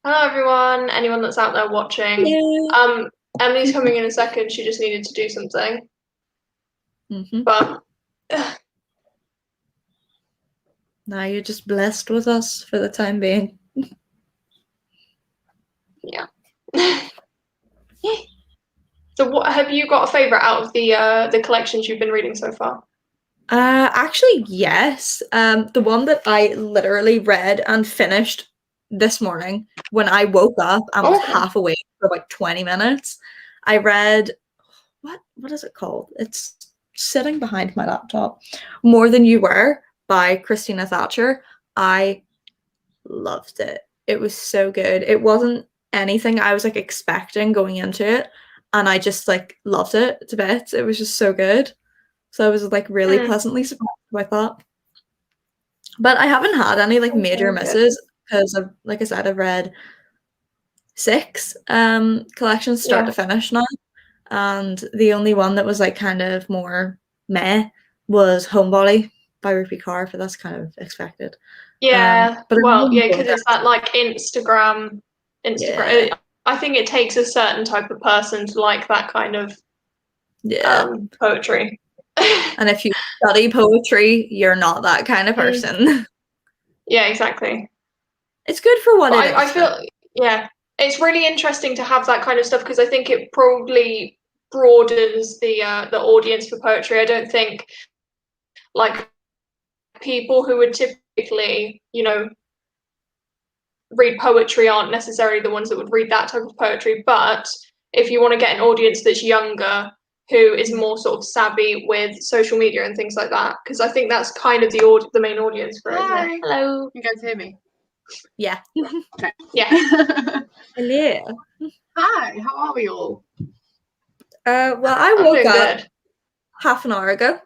Hello, everyone. Anyone that's out there watching. Yeah. Emily's coming in a second. She just needed to do something. But Now you're just blessed with us for the time being. yeah. So, what have you got a favorite out of the collections you've been reading so far? Actually, yes. The one that I literally read and finished this morning when I woke up and was half awake for about 20 minutes. I read what is it called? It's sitting behind my laptop. More Than You Were by Christina Thatcher. I loved it. It was so good. It wasn't anything I was like expecting going into it, and I just like loved it to bits. It was just so good. So I was like really pleasantly surprised by that. But I haven't had any like major misses because of, like I said, I've read 6 collections start to finish now. And the only one that was like kind of more meh was Homebody by Rupi Kaur, but that's kind of expected. Yeah, but because it's that like Instagram. Yeah. I think it takes a certain type of person to like that kind of poetry. And if you study poetry, you're not that kind of person. Yeah, exactly. It's good for what it is. I feel it's really interesting to have that kind of stuff because I think it probably broadens the audience for poetry. I don't think like people who would typically, read poetry aren't necessarily the ones that would read that type of poetry. But if you want to get an audience that's younger, who is more sort of savvy with social media and things like that, because I think that's kind of the main audience for it. Hi. Hello. You guys hear me? Yeah. Okay. Yeah. Hello. Hi, how are we all? Well, I woke up half an hour ago.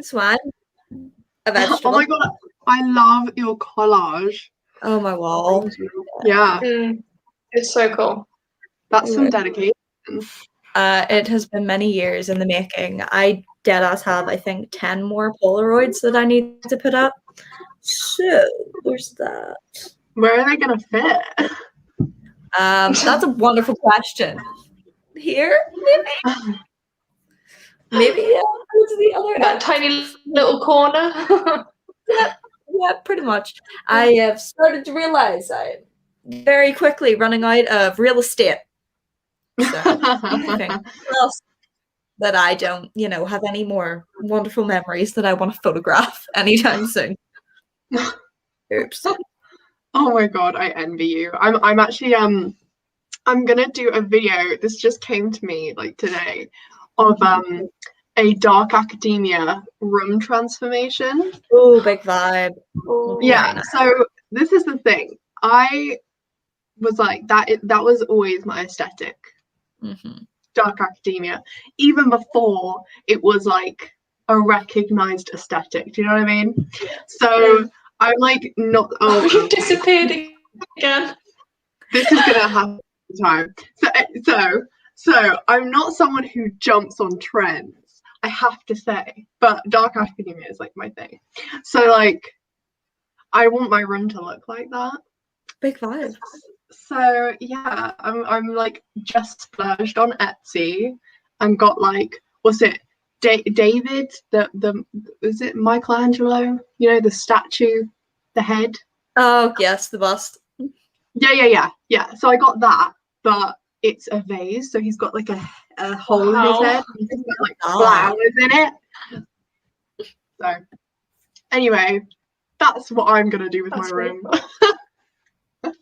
Swine. A vegetable. Oh my god, I love your collage. Oh my wall. Yeah. It's so cool. That's some dedication. It has been many years in the making. I deadass have, I think, 10 more Polaroids that I need to put up. So there's that. Where are they gonna fit? That's a wonderful question. Here, maybe. Maybe to the other that tiny little corner. yeah, pretty much. I have started to realize I'm very quickly running out of real estate. So I think that I don't, have any more wonderful memories that I want to photograph anytime soon. Oops. Oh my god, I envy you. I'm actually I'm gonna do a video. This just came to me like today of a dark academia room transformation. Oh, big vibe. Yeah. Nice. So this is the thing. I was like that was always my aesthetic. Dark academia, even before it was like a recognized aesthetic. Do you know what I mean? So I'm like not. Oh, you disappeared again. This is gonna happen time. So I'm not someone who jumps on trends, I have to say, but dark academia is like my thing. So like I want my room to look like that. Big vibe. So yeah, I'm like just splurged on Etsy and got like, was it David, the is it Michelangelo, the statue, the head? Oh yes, the bust. Yeah. So I got that, but it's a vase, so he's got like a hole in his head. He's got like flowers in it. So anyway, that's what I'm gonna do with my room.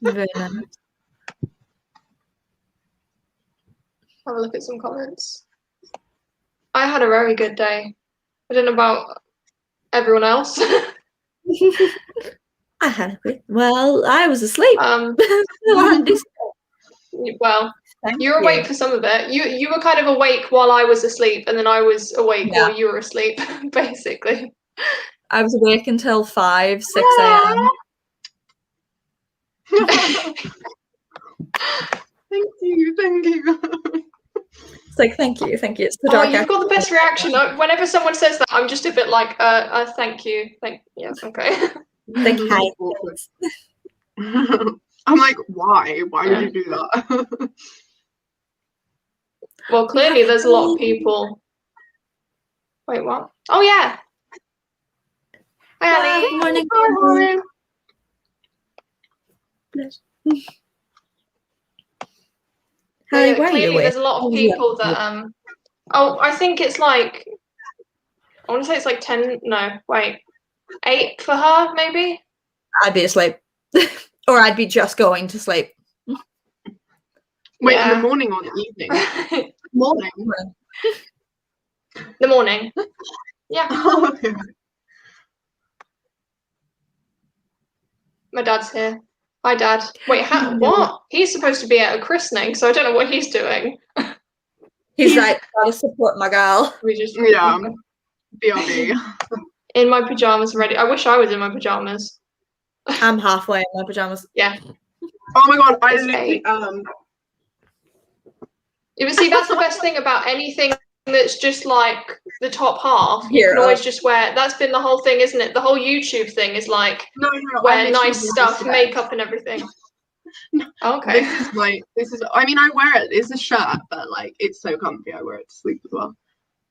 Very nice. Have a look at some comments. I had a very good day. I don't know about everyone else. I had a good. Well, I was asleep. Well, you were awake for some of it. You were kind of awake while I was asleep, and then I was awake while you were asleep, basically. I was awake until 5, 6 a.m. Thank you. It's like, thank you. It's the dark. You've got the best reaction. Whenever someone says that, I'm just a bit like, thank you. Yeah, okay. Like, hi. I'm like, why? Why would you do that? Well, clearly there's a lot of people. Wait, what? Oh yeah. Hi, Ali. Morning. Hi, morning. Hallie, why are you Clearly awake? there's a lot of people that oh, I think it's like, I want to say it's like 10, no, wait, 8 for her, maybe? I'd be asleep. Or I'd be just going to sleep. Wait, in the morning or the evening? Morning. The morning. Yeah. Oh, okay. My dad's here. Hi, Dad. Wait, what? He's supposed to be at a christening, so I don't know what he's doing. He's like, gotta support my girl. We just BRB. in my pajamas already. I wish I was in my pajamas. I'm halfway in my pajamas. Yeah. Oh my god, I It's literally You see, that's the best thing about anything that's just like the top half. You can always just wear. That's been the whole thing, isn't it? The whole YouTube thing is like wear nice stuff, makeup, and everything. Okay. This is. I mean, I wear it. It's a shirt, but like it's so comfy. I wear it to sleep as well.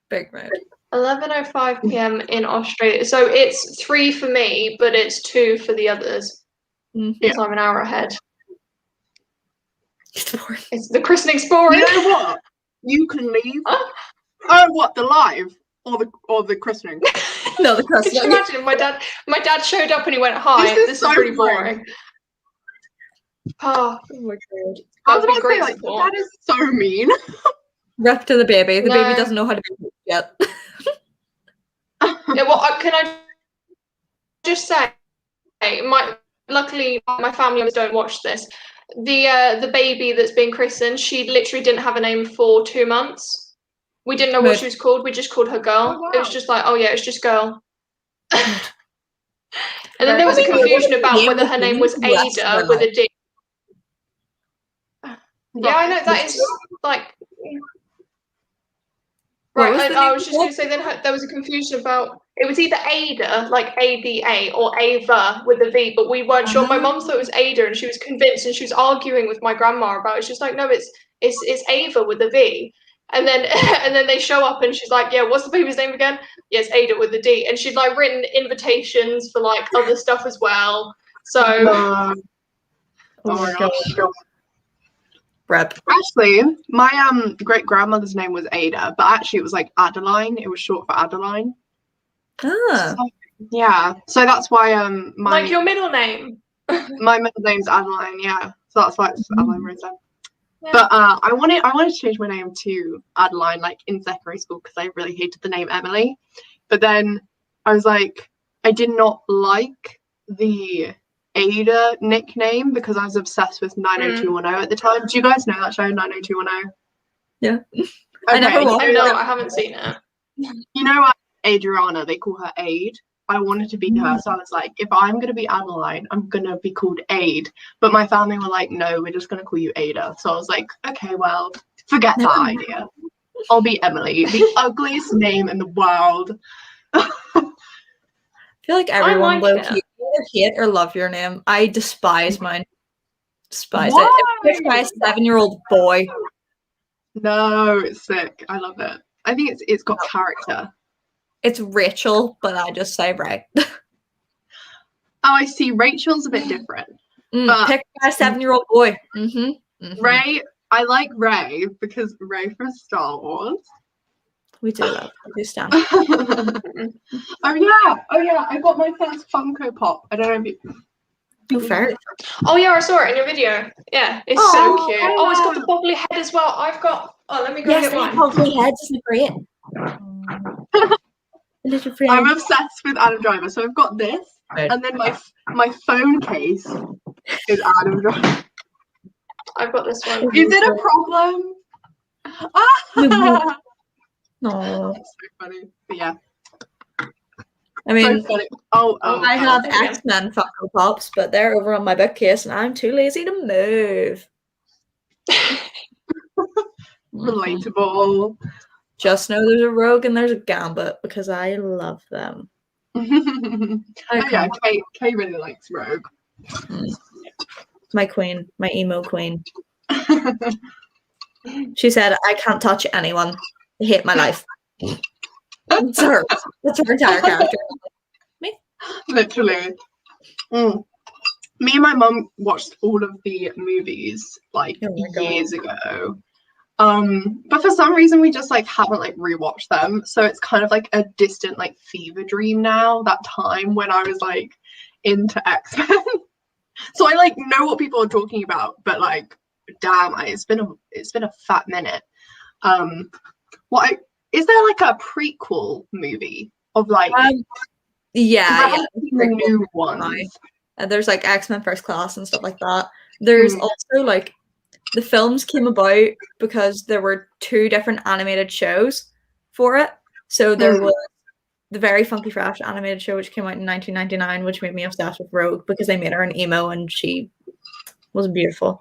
Big mood. 11:05 p.m. in Australia. So it's 3 for me, but it's 2 for the others. Because I'm an hour ahead. It's the christening's boring. You know what? You can leave. Oh, what, the live or the christening? No, the christening. Could you imagine if my dad showed up and he went, "Hi, this is pretty boring." Oh my god. I was about to say, like, that is so mean. Rep to the baby. The baby doesn't know how to be yet. Yeah, well, can I just say, luckily my family members don't watch this. The baby that's being christened, she literally didn't have a name for 2 months. We didn't know what she was called. We just called her Girl. Oh, wow. It was just like, oh yeah, it's just Girl. And then there was a confusion about whether her name was Ada with a D. Yeah, I know, that is like. Right, I was just going to say then there was a confusion about, it was either Ada, like ABA, or Ava with a V, but we weren't sure. My mum thought it was Ada, and she was convinced, and she was arguing with my grandma about it. She's like, no, it's Ava with a V. And then and then they show up, and she's like, yeah, what's the baby's name again? Yes, Ada with a D. And she'd like written invitations for like other stuff as well. So. Oh my gosh. Rep. Actually, my great grandmother's name was Ada, but actually it was like Adeline. It was short for Adeline. Ah. So, yeah. So that's why like your middle name. My middle name's Adeline. Yeah. So that's why it's Adeline Rosa. Yeah. But I wanted to change my name to Adeline, like in secondary school, because I really hated the name Emily. But then I was like, I did not like the Ada nickname because I was obsessed with 90210 at the time. Do you guys know that show, 90210? Yeah. Okay. I never watched it. I haven't seen it. You know Adriana, they call her Aid. I wanted to be her, so I was like, if I'm going to be Adeline, I'm going to be called Aid. But my family were like, no, we're just going to call you Ada. So I was like, okay, well, forget that idea. I'll be Emily, the ugliest name in the world. I feel like everyone will either hate or love your name. I despise mine. Despise it. It's my 7-year-old boy. No, it's sick. I love it. I think it's got character. It's Rachel, but I just say Ray. Oh, I see. Rachel's a bit different. But pick my 7-year-old boy. Ray, I like Ray because Ray from Star Wars. We do love. We stand. Oh yeah. I got my first Funko Pop. I don't know if you. Fair. Oh yeah, I saw it in your video. Yeah, it's so cute. Oh, it's got the bobbly head as well. I've got. Oh, let me go get mine. Bobbly heads is great. I'm obsessed with Adam Driver, so I've got this, and then my phone case is Adam Driver. I've got this one. Is it a problem? No, that's so funny. But yeah, I mean, so funny. Oh, I have X-Men Funko Pops, but they're over on my bookcase, and I'm too lazy to move. Relatable. Just know there's a Rogue and there's a Gambit because I love them. Yeah, Kay really likes Rogue. my queen, my emo queen. She said, "I can't touch anyone. I hate my life." That's her. That's her entire character. Me? Literally. Me and my mum watched all of the movies like years ago. But for some reason we just like haven't like rewatched them. So it's kind of like a distant like fever dream now, that time when I was like into X-Men. So I like know what people are talking about, but like damn, it's been a fat minute. Is there like a prequel movie of like yeah, the new ones? There's like X-Men First Class and stuff like that. There's also like the films came about because there were 2 different animated shows for it. So there was the Very Funky Fresh animated show, which came out in 1999, which made me obsessed with Rogue because they made her an emo and she was beautiful.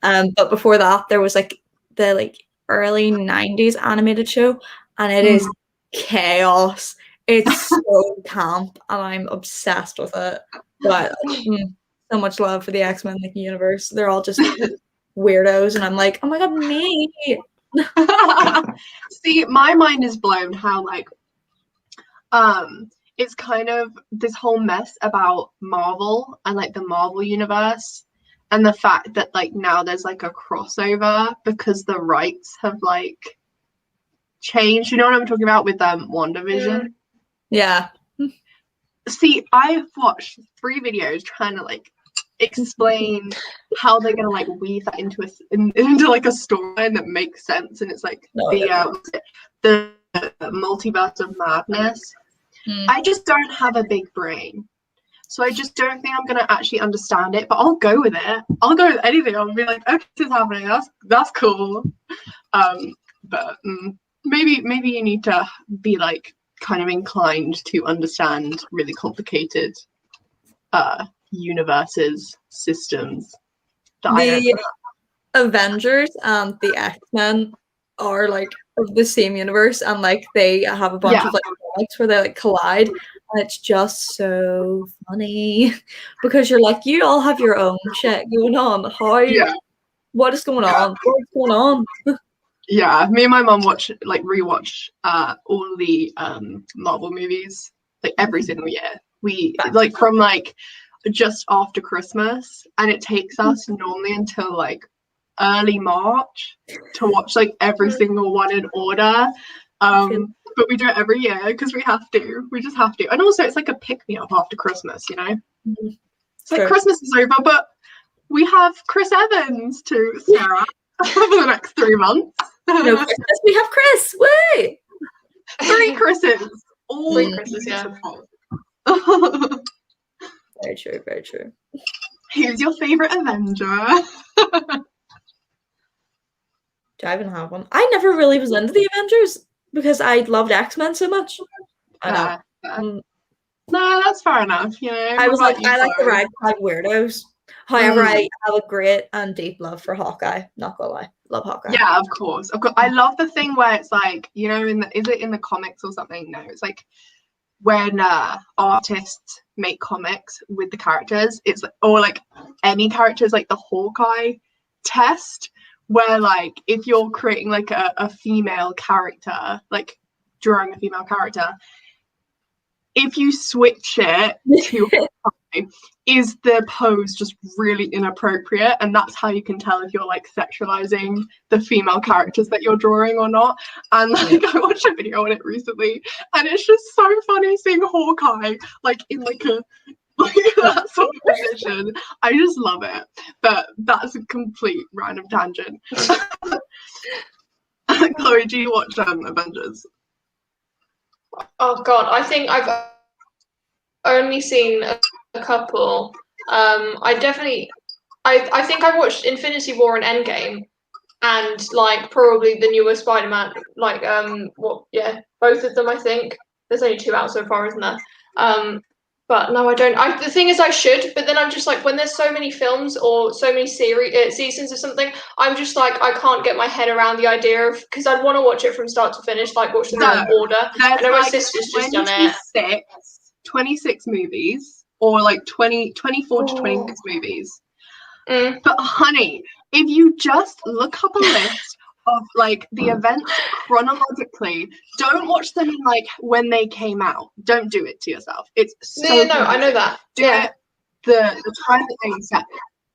But before that, there was like the like early 90s animated show, and it is chaos. It's so camp, and I'm obsessed with it. But so much love for the X-Men like universe. They're all just weirdos, and I'm like, oh my god, me. See, my mind is blown how like it's kind of this whole mess about Marvel and like the Marvel universe, and the fact that like now there's like a crossover because the rights have like changed. You know what I'm talking about with WandaVision? Yeah. See, I've watched 3 videos trying to like explain how they're gonna like weave that into like a storyline that makes sense, and it's like the multiverse of madness. I just don't have a big brain, so I just don't think I'm gonna actually understand it. But I'll go with it. I'll go with anything. I'll be like, okay, this is happening. That's cool. But maybe you need to be like kind of inclined to understand really complicated universes, systems. The Avengers and the X-Men are like of the same universe, and like they have a bunch of like comics where they like collide, and it's just so funny because you're like, you all have your own shit going on. What is going on? What's going on? Yeah, me and my mum rewatch all the Marvel movies like every single year. We like from like just after Christmas, and it takes us normally until like early March to watch like every single one in order. But we do it every year because we just have to. And also it's like a pick-me-up after Christmas, you know? It's like Christmas is over, but we have Chris Evans to stare at for the next 3 months. No Christmas, we have Chris. Wait, 3 Chris's. All 3 Chris's, yeah. Very true, very true. Who's your favorite Avenger? Do I even have one? I never really was into the Avengers because I loved X-Men so much. I know. No, that's fair enough. You know, I like the ragtag weirdos. However, I have a great and deep love for Hawkeye. Not gonna lie, love Hawkeye. Yeah, of course. I love the thing where it's like, you know, is it in the comics or something? No, it's like when artists make comics with the characters, it's or like any characters, like the Hawkeye test, where like if you're creating like a female character, like drawing a female character, if you switch it to Hawkeye, is the pose just really inappropriate? And that's how you can tell if you're like sexualizing the female characters that you're drawing or not. And like I watched a video on it recently, and it's just so funny seeing Hawkeye like in like a that sort of position. I just love it. But that's a complete random tangent. Chloe, do you watch Avengers? Oh god, I think I've only seen a couple. I think I watched Infinity War and Endgame, and like probably the newer Spider-Man. Like both of them. I think there's only 2 out so far, isn't there? But no, I don't. The thing is, I should, but then I'm just like, when there's so many films or so many seasons of something, I'm just like, I can't get my head around the idea of, because I'd want to watch it from start to finish, like watch them in order. I know my sister's just done it. 26 movies, or like 24 to 26 movies. But honey, if you just look up a list of like the events chronologically, don't watch them in like when they came out. Don't do it to yourself. It's so no, I know that. Do it the time that they set.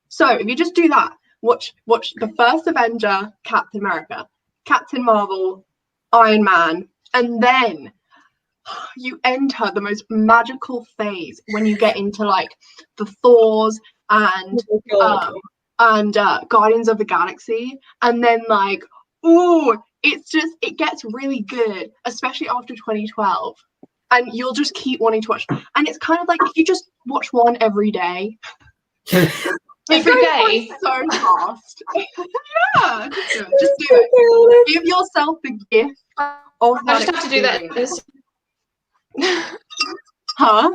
So if you just do that, watch the first Avenger, Captain America, Captain Marvel, Iron Man, and then you enter the most magical phase when you get into like the Thors and Guardians of the Galaxy, and then like it gets really good, especially after 2012, and you'll just keep wanting to watch. And it's kind of like if you just watch one every day. Every day, so fast. Yeah, just do it. Give yourself the gift of that. I just have to do that. Huh?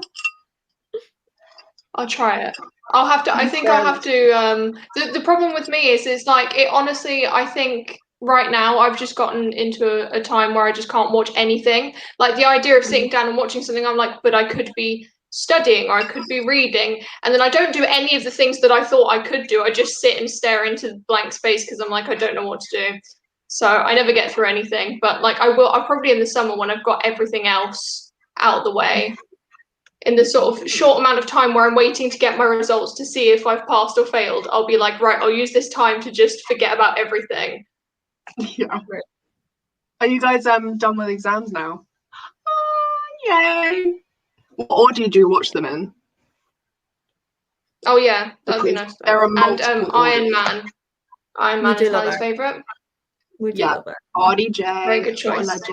I'll try it. I'll have to. I think I'll have to. The problem with me is like it. Honestly, I think right now I've just gotten into a time where I just can't watch anything. Like the idea of sitting down and watching something, I'm like, but I could be studying or I could be reading, and then I don't do any of the things that I thought I could do. I just sit and stare into blank space because I'm like, I don't know what to do. So I never get through anything. But like I'll probably in the summer when I've got everything else out of the way, in the sort of short amount of time where I'm waiting to get my results to see if I've passed or failed, I'll be like, right, I'll use this time to just forget about everything. Yeah. Are you guys done with exams now? Yay! What order do you watch them in? Oh yeah, that'd be nice. There are and Iron Man. Iron Man is Hallie's favourite. Would you love it? RDJ. Very good choice. What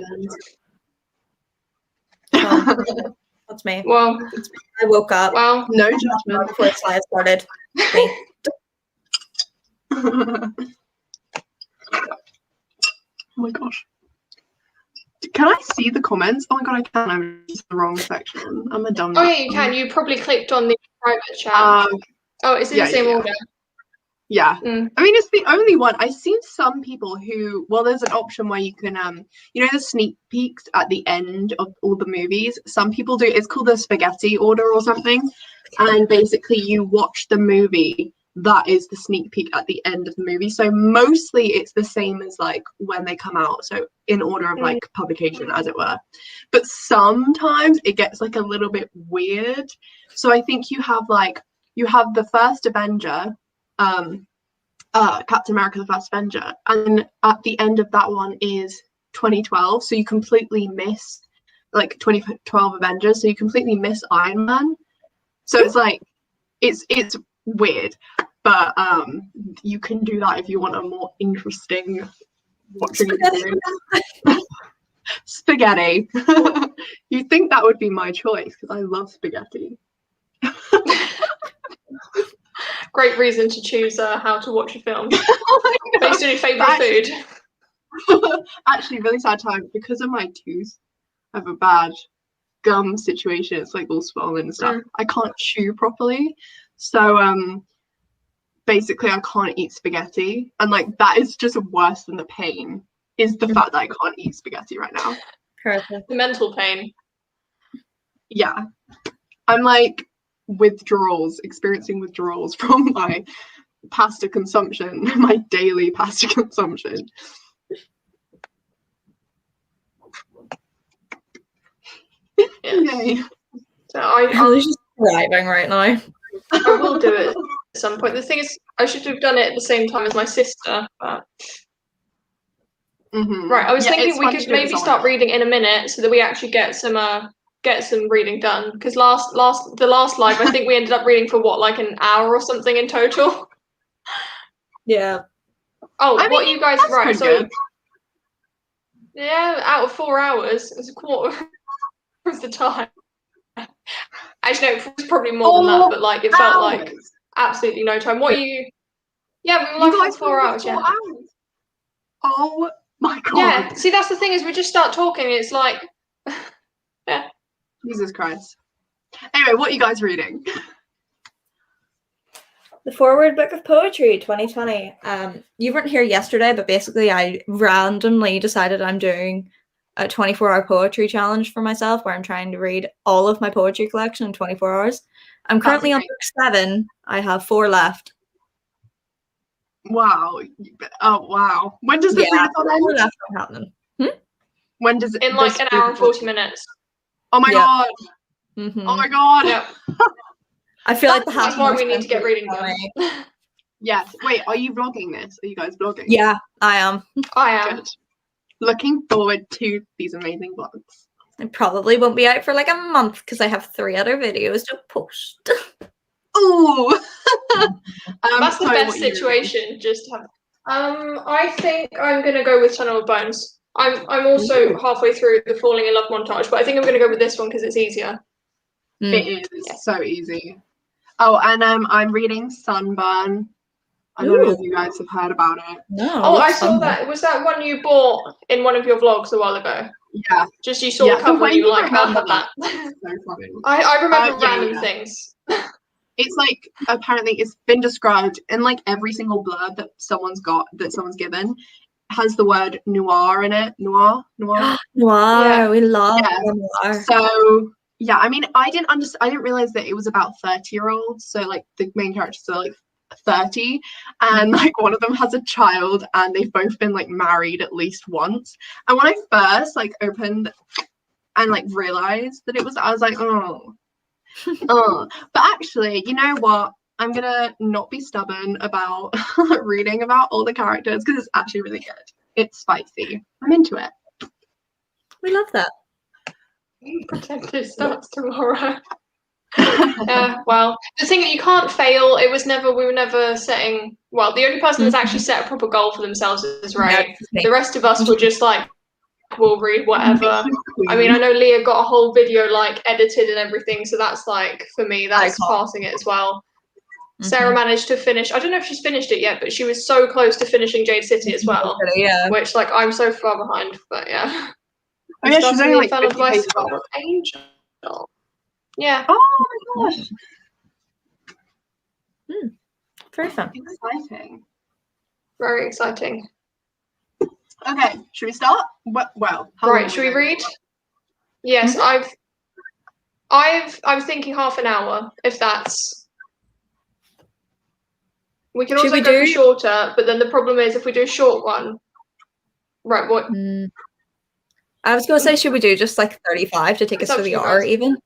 a legend. That's me. Well, I woke up. Well, no judgment before Sly started. Oh my gosh. Can I see the comments? Oh my god, I can. I'm in the wrong section. I'm a dumb. Oh yeah, you can. You probably clicked on the private chat. Oh, it's in the same order. Yeah. I mean, it's the only one. I've seen some people who, well, there's an option where you can, you know, the sneak peeks at the end of all the movies. Some people do. It's called the spaghetti order or something. And basically you watch the movie. That is the sneak peek at the end of the movie. So mostly it's the same as like when they come out. So in order of like publication, as it were. But sometimes it gets like a little bit weird. So I think you have the first Avenger, Captain America, the First Avenger, and at the end of that one is 2012. So you completely miss like 2012 Avengers. So you completely miss Iron Man. So it's like it's weird, but you can do that if you want a more interesting watching experience. Spaghetti. You think that would be my choice because I love spaghetti. Great reason to choose how to watch a film based on your favourite food. Actually, really sad time because of my tooth. I have a bad gum situation. It's like all swollen and stuff. I can't chew properly, so basically I can't eat spaghetti, and like that is just worse than the pain. Is the fact that I can't eat spaghetti right now. Perfect. The mental pain. Yeah, I'm like experiencing withdrawals from my pasta consumption, my daily pasta consumption. Yay. So I'm just thriving right now. I will do it at some point. The thing is, I should have done it at the same time as my sister, but right. I was thinking we could maybe start reading in a minute so that we actually get some reading done. Because the last live, I think we ended up reading for what, like an hour or something in total. Yeah. Oh, what are you guys right? So yeah, out of 4 hours, it was a quarter of the time. Actually, no, it was probably more than that, but like it felt like absolutely no time. What are you? Yeah, we were live for 4 hours. Yeah. Oh my god. Yeah. See, that's the thing is we just start talking. It's like, yeah. Jesus Christ. Anyway, what are you guys reading? The Forward Book of Poetry 2020. You weren't here yesterday, but basically I randomly decided I'm doing a 24-hour poetry challenge for myself where I'm trying to read all of my poetry collection in 24 hours. I'm currently on book 7. I have 4 left. Wow. Oh wow. When does this readathon end? That's not happening. When does it in like an hour and 40 minutes? Oh my god. Mm-hmm. Oh my god. Yeah. I feel like that's why we need to get reading done. Yes. Wait, are you vlogging this? Are you guys vlogging? Yeah, I am. I am. Good. Looking forward to these amazing vlogs. It probably won't be out for like a month because I have 3 other videos to post. Oh, that's the best situation. Just have. I think I'm gonna go with Tunnel of Bones. I'm also halfway through the Falling in Love montage, but I think I'm gonna go with this one because it's easier. It is so easy. Oh, and I'm reading Sunburn. I don't know if you guys have heard about it. No. Oh, I saw that. Was that one you bought in one of your vlogs a while ago? Yeah. Just you saw the cover and you were like, I'll have that. So funny. I remember random things. It's like apparently it's been described in like every single blurb that someone's given has the word noir in it. Noir. Noir. Yeah. We love noir. So yeah, I mean, I didn't realize that it was about 30-year-olds. So like the main characters are like 30, and like one of them has a child, and they've both been like married at least once. And when I first like opened and like realized that it was, I was like, oh. But actually, you know what? I'm gonna not be stubborn about reading about all the characters because it's actually really good. It's spicy. I'm into it. We love that. Pretend it starts tomorrow. Yeah, well, the thing that you can't fail. We were never setting. Well, the only person that's actually set a proper goal for themselves is Ray. The rest of us were just like, we'll read whatever. I mean, I know Leah got a whole video like edited and everything, so that's like for me, that's passing it as well. Sarah managed to finish. I don't know if she's finished it yet, but she was so close to finishing Jade City as well. Yeah. Which like I'm so far behind, but yeah. Oh yeah, she's only like 50 pages off. Angel. Yeah. Oh my gosh. Very fun. Exciting. Very exciting. Okay, should we start? Well, right. Should we read? Yes, I'm thinking half an hour. If that's. We can also go for shorter, but then the problem is if we do a short one. Right. What? I was going to say, should we do just like 35 to take us to the hour even?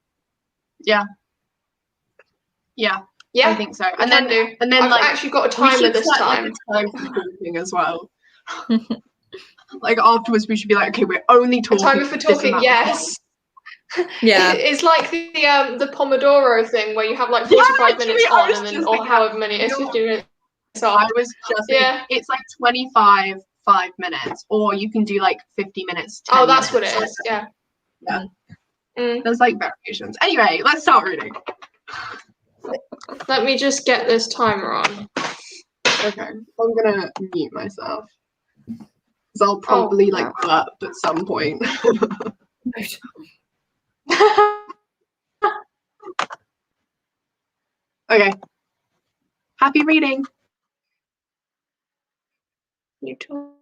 Yeah. Yeah. I think so. And then I've like actually got a timer this time. Like, a time for talking as well. Like afterwards, we should be like, okay, we're only talking. A timer for talking, yes. Yeah. It's like the Pomodoro thing where you have like 45 minutes on and then or however many it is, 15 minutes off. I was just thinking, it's like 25 5 minutes, or you can do like 50 minutes. Oh, that's what it is. Yeah. Yeah. There's like variations. Anyway, let's start reading. Let me just get this timer on. Okay, I'm gonna mute myself because I'll probably like burp at some point. Okay. Happy reading. You too.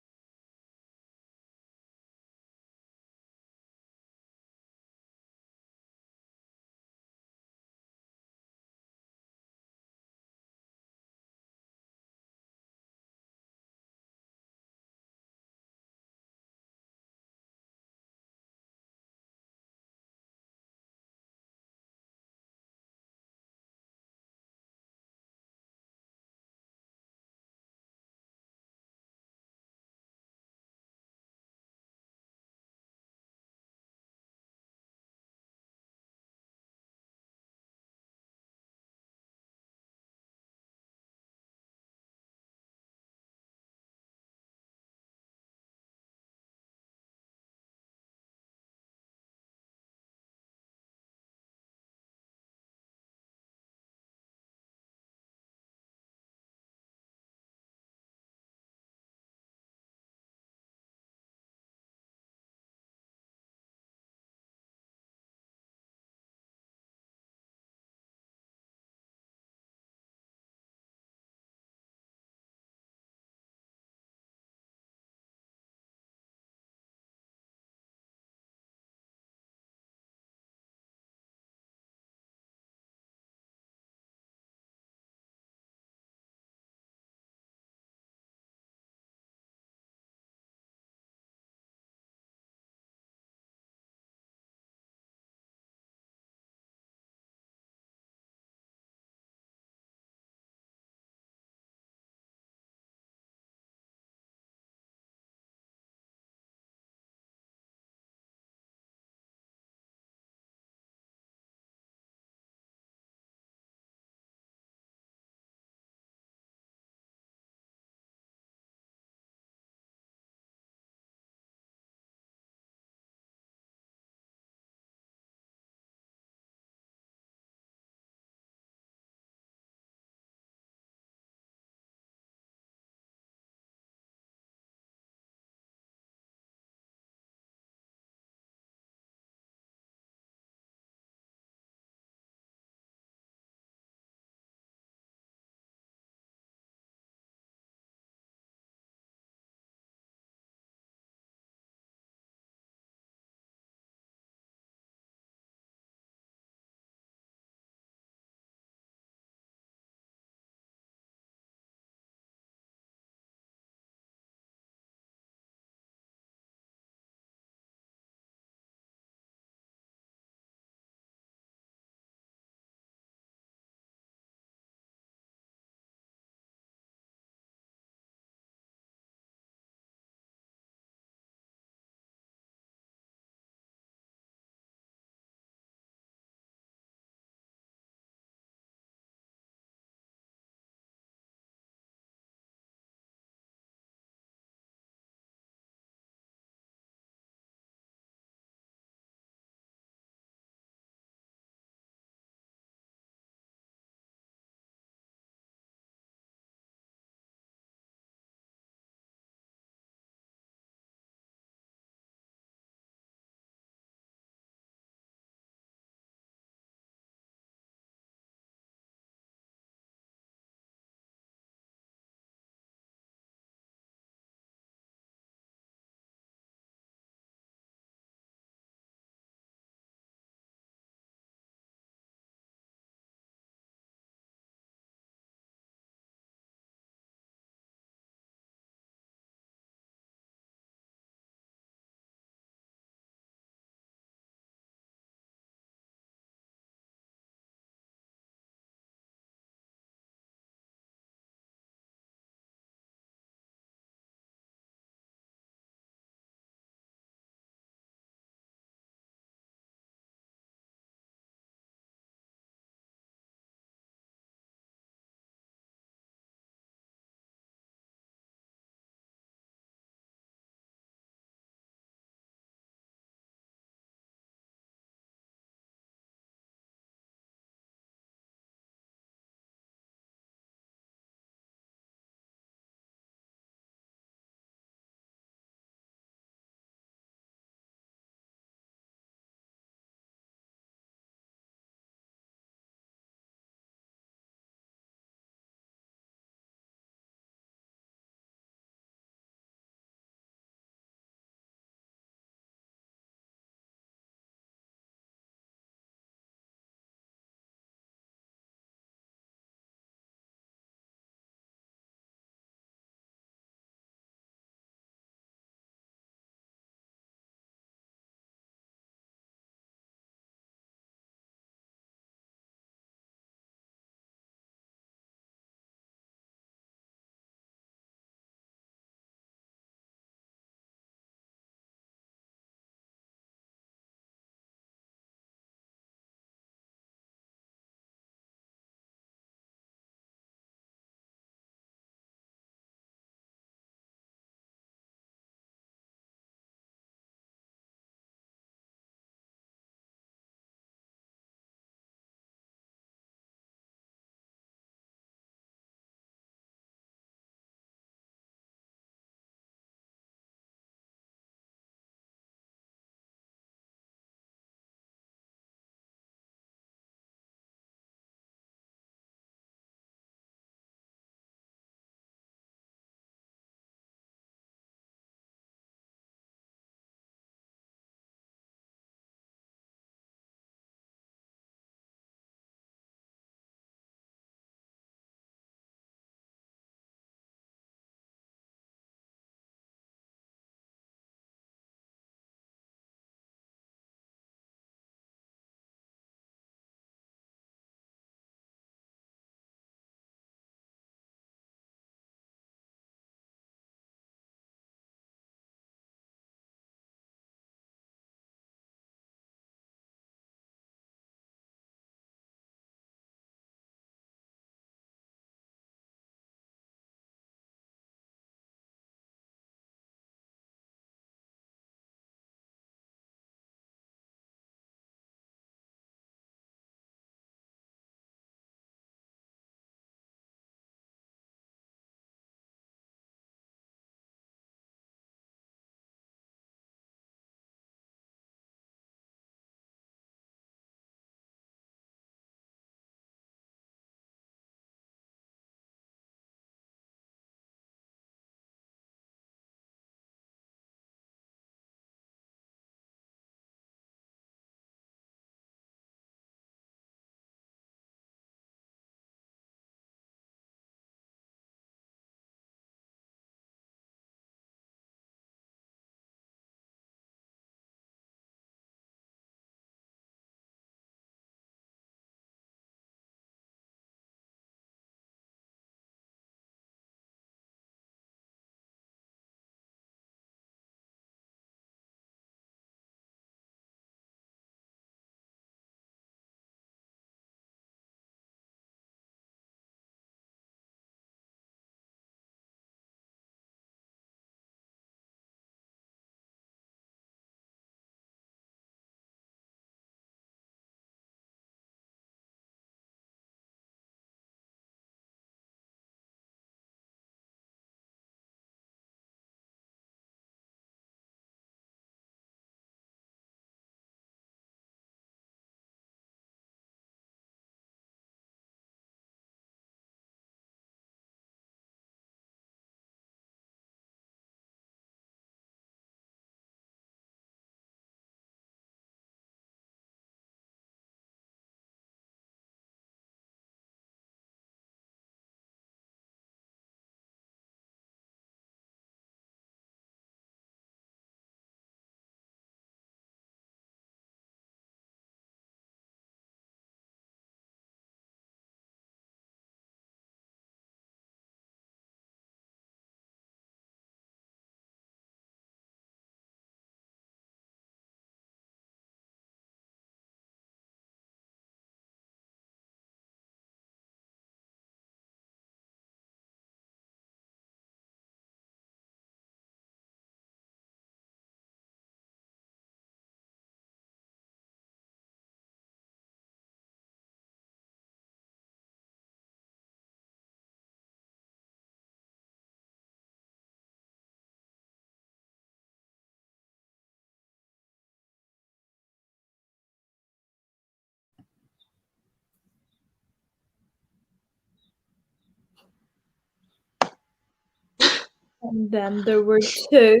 And then there were 2.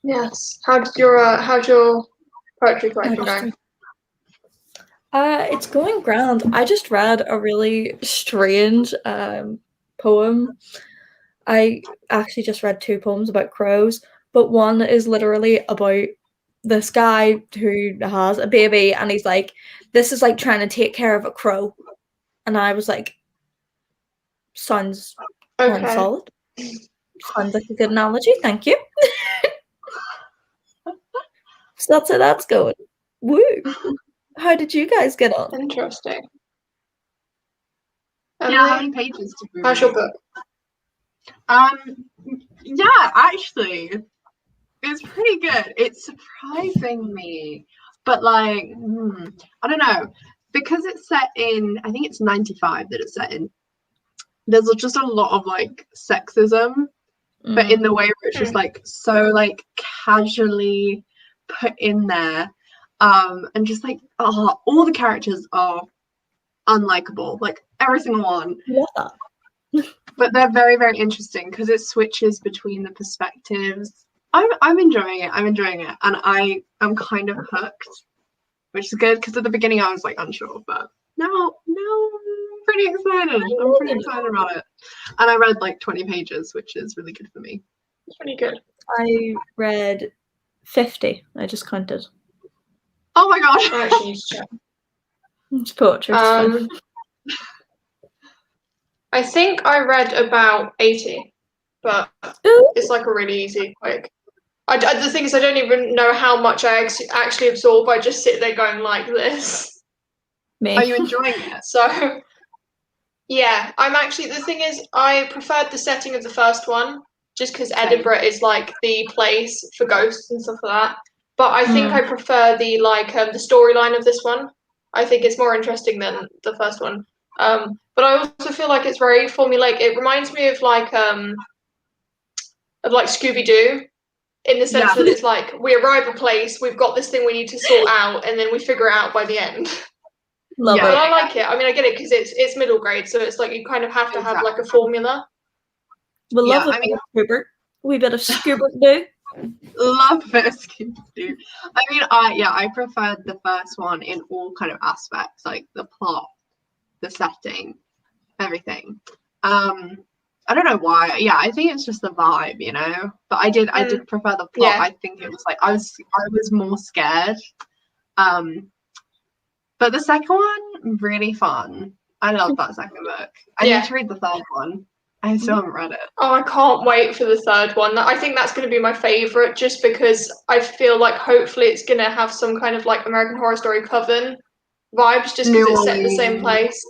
Yes. How's your poetry collection going? It's going grand. I just read a really strange poem. I actually just read 2 poems about crows, but one is literally about this guy who has a baby, and he's like, this is like trying to take care of a crow. And I was like, sounds solid. Sounds like a good analogy, thank you. So that's how that's going. Woo! How did you guys get on? Interesting. Yeah, how many pages did we read? How's your book? Yeah, actually, it's pretty good. It's surprising me, but like, I don't know, because it's set in, I think it's 95 that it's set in. There's just a lot of like sexism, but in the way where it's just like so like casually put in there, and just like all the characters are unlikable, like every single one. Yeah. But they're very, very interesting because it switches between the perspectives. I'm enjoying it. And I am kind of hooked, which is good because at the beginning I was like unsure, but now I'm pretty excited. I'm pretty excited about it. And I read like 20 pages, which is really good for me. It's pretty good. I read 50. I just counted. Oh my gosh! I actually need to check. It's poetry. I think I read about 80, but it's like a really easy, quick. The thing is, I don't even know how much I actually absorb. I just sit there going like this. Me. Are you enjoying it? So, yeah, I'm actually. The thing is, I preferred the setting of the first one, just because Edinburgh is like the place for ghosts and stuff like that. But I think I prefer the the storyline of this one. I think it's more interesting than the first one. But I also feel like it's very formulaic. It reminds me of like Scooby-Doo, in the sense that it's like we arrive at a place, we've got this thing we need to sort out, and then we figure it out by the end. Love it. But I like it. I mean, I get it because it's middle grade, so it's like you kind of have to have like a formula. We love a bit of Scoobert. We bit of Scoobert-Doo. Love a bit of Scooby-Doo. I mean, I preferred the first one in all kind of aspects, like the plot, the setting, everything. I don't know why. Yeah, I think it's just the vibe, you know. But I did prefer the plot. Yeah. I think it was like I was more scared. But the second one, really fun. I love that second book. I need to read the third one. I still haven't read it. Oh, I can't wait for the third one. I think that's going to be my favourite, just because I feel like hopefully it's going to have some kind of like American Horror Story Coven vibes, just because it's set in the same place.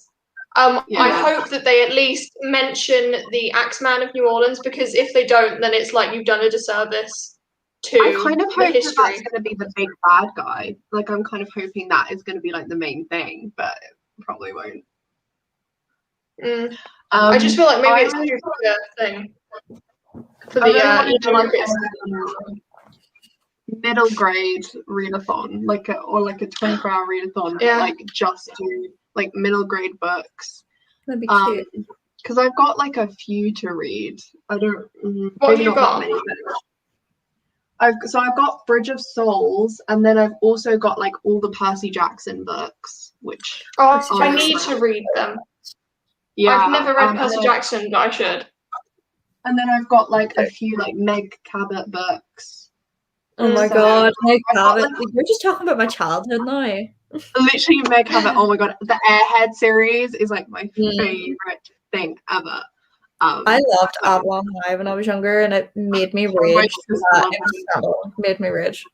I hope that they at least mention the Axeman of New Orleans, because if they don't, then it's like you've done a disservice to I kind of hope history. that's going to be the big bad guy. Like, I'm kind of hoping that is going to be like the main thing, but it probably won't. I just feel like maybe it's too big a thing for the middle grade readathon, or like a 24-hour readathon, like just do like middle grade books. That'd be cute. Because I've got like a few to read. I don't. What have you got? Many, I've got Bridge of Souls, and then I've also got like all the Percy Jackson books, which I need to read them. Yeah, I've never read Percy Jackson, but I should. And then I've got like a few like Meg Cabot books. Oh my god, Meg Cabot! We're just talking about my childhood now. Literally, Meg Cabot. Oh my god, the Airhead series is like my favorite thing ever. I loved Avalon High when I was younger, and it made me rage. Made me rage.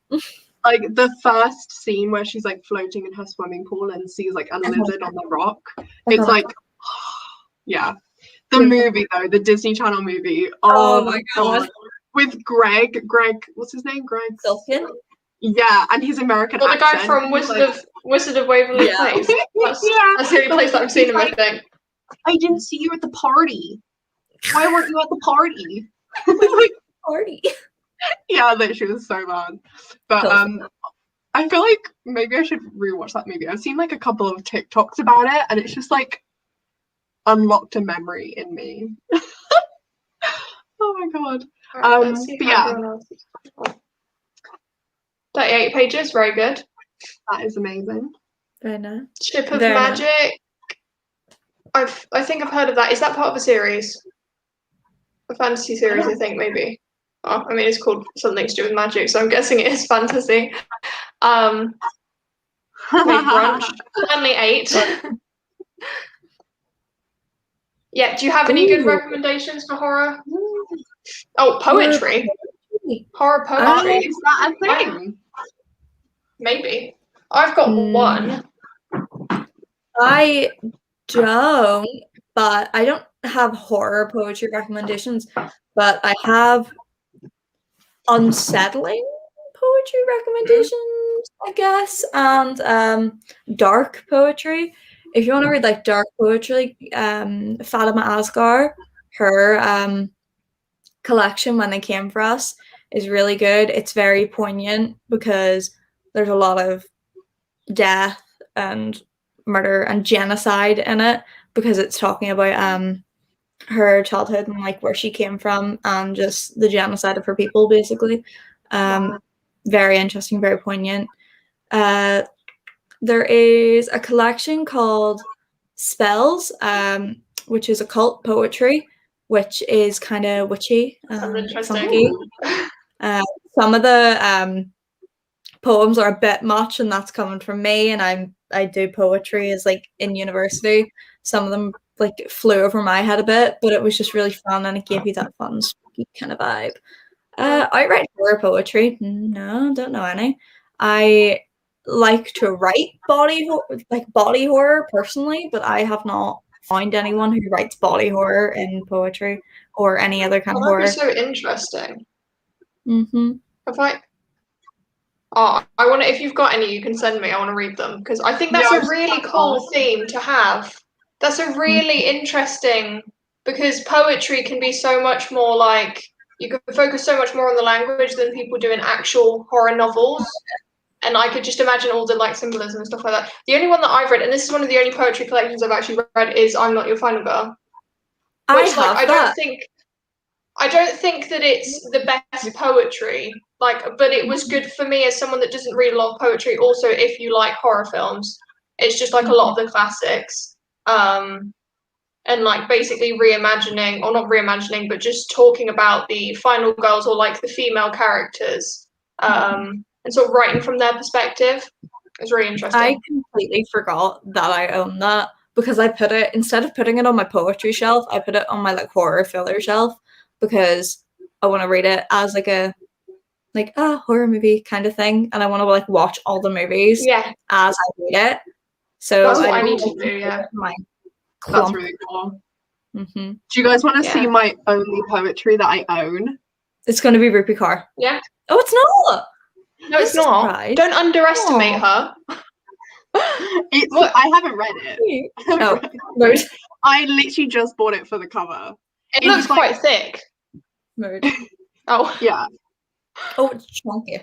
Like the first scene where she's like floating in her swimming pool and sees like a lizard on the rock. It's like, yeah. The movie though, the Disney Channel movie. Oh my god. With Greg, what's his name? Greg Silkin. Yeah, and his American accent. The guy from Wizard of Waverly Place. That's the only place that I've seen him, I think. I didn't see you at the party. Why weren't you at the party? Party. Yeah, that she was so bad. But I feel like maybe I should rewatch that movie. I've seen like a couple of TikToks about it, and it's just like unlocked a memory in me. Oh my god. Right, let's see but how yeah, everyone else is. 38 pages, very good. that is amazing. Very nice. Ship of Very Magic. I think I've heard of that. Is that part of a series? A fantasy series, I think, maybe. Oh, I mean, it's called something to do with magic, so I'm guessing it is fantasy. Made brunch. Only 8. Yeah, do you have any good recommendations for horror? Oh, poetry. Horror poetry. Is that a thing? Maybe. I've got one. I don't, but I don't have horror poetry recommendations, but I have unsettling poetry recommendations, I guess, and dark poetry. If you want to read like dark poetry, Fatima Asghar, her collection When They Came for Us is really good. It's very poignant because there's a lot of death and murder and genocide in it, because it's talking about her childhood and like where she came from and just the genocide of her people, basically. Very interesting, very poignant. There is a collection called Spells, which is occult poetry, which is kind of witchy and funky. Some of the poems are a bit much, and that's coming from me, and I do poetry as like in university. Some of them like flew over my head a bit, but it was just really fun, and it gave you that fun spooky kind of vibe. I write horror poetry. No, don't know any. I like to write body horror personally, but I have not found anyone who writes body horror in poetry or any other kind of horror. That'd be so interesting. Have I want to. If you've got any, you can send me. I want to read them because I think that's a really cool theme to have. That's a really interesting, because poetry can be so much more like, you can focus so much more on the language than people do in actual horror novels. And I could just imagine all the like symbolism and stuff like that. The only one that I've read, and this is one of the only poetry collections I've actually read, is I'm Not Your Final Girl. Which I don't think that it's the best poetry, but it was good for me as someone that doesn't read a lot of poetry. Also, if you like horror films, it's just like a lot of the classics, and like basically reimagining, or not reimagining, but just talking about the final girls or like the female characters, and sort of writing from their perspective. It's really interesting. I completely forgot that I own that, because I put it, instead of putting it on my poetry shelf, I put it on my like horror filler shelf, because I want to read it as like a horror movie kind of thing, and I want to like watch all the movies as I read it. So that's what I need to do. Yeah, that's really cool. Do you guys want to see my only poetry that I own? It's going to be Rupi Kaur. Yeah. Oh, it's not. No, it's not. Surprised. Don't underestimate her. I haven't read it. No. I literally just bought it for the cover. It looks quite thick. Mood. Oh yeah. Oh, it's chunky.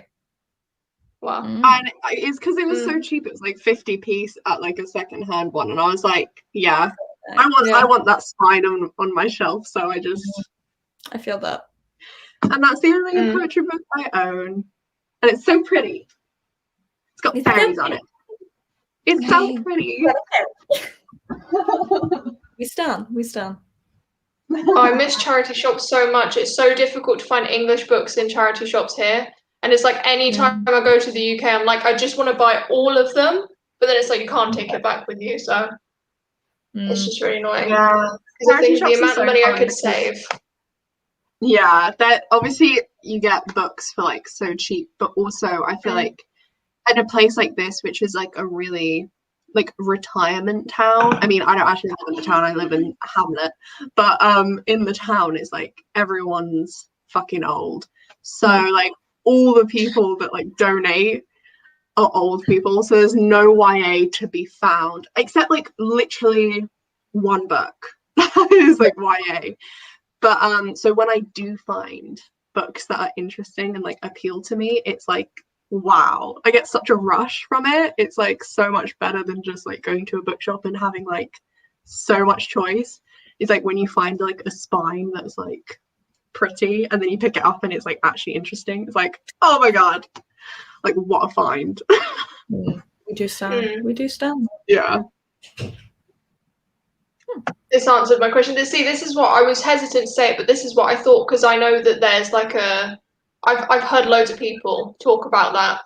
Wow. And it's because it was so cheap. It was like 50p at like a secondhand one, and I was like, I want that spine on my shelf. So I feel that. And that's the only poetry book I own, and it's so pretty. It's got fairies on it. It's so pretty. We stand. I miss charity shops so much. It's so difficult to find English books in charity shops here. And it's like any time I go to the UK, I'm like, I just want to buy all of them. But then it's like, you can't take it back with you. So it's just really annoying. Yeah. Because I think the amount of money I could save. Yeah, that obviously you get books for like so cheap. But also I feel like in a place like this, which is like a really like retirement town. I mean, I don't actually live in the town, I live in Hamlet, but in the town it's like everyone's fucking old. So like all the people that like donate are old people, so there's no YA to be found except like literally one book that is like YA. But so when I do find books that are interesting and like appeal to me, it's like, wow, I get such a rush from it. It's like so much better than just like going to a bookshop and having like so much choice. It's like when you find like a spine that's like pretty, and then you pick it up and it's like actually interesting. It's like, oh my god, like what a find. We do stand. We do stand. Yeah. This answered my question. See, this is what I was hesitant to say it, but this is what I thought, because I know that there's like I've heard loads of people talk about that,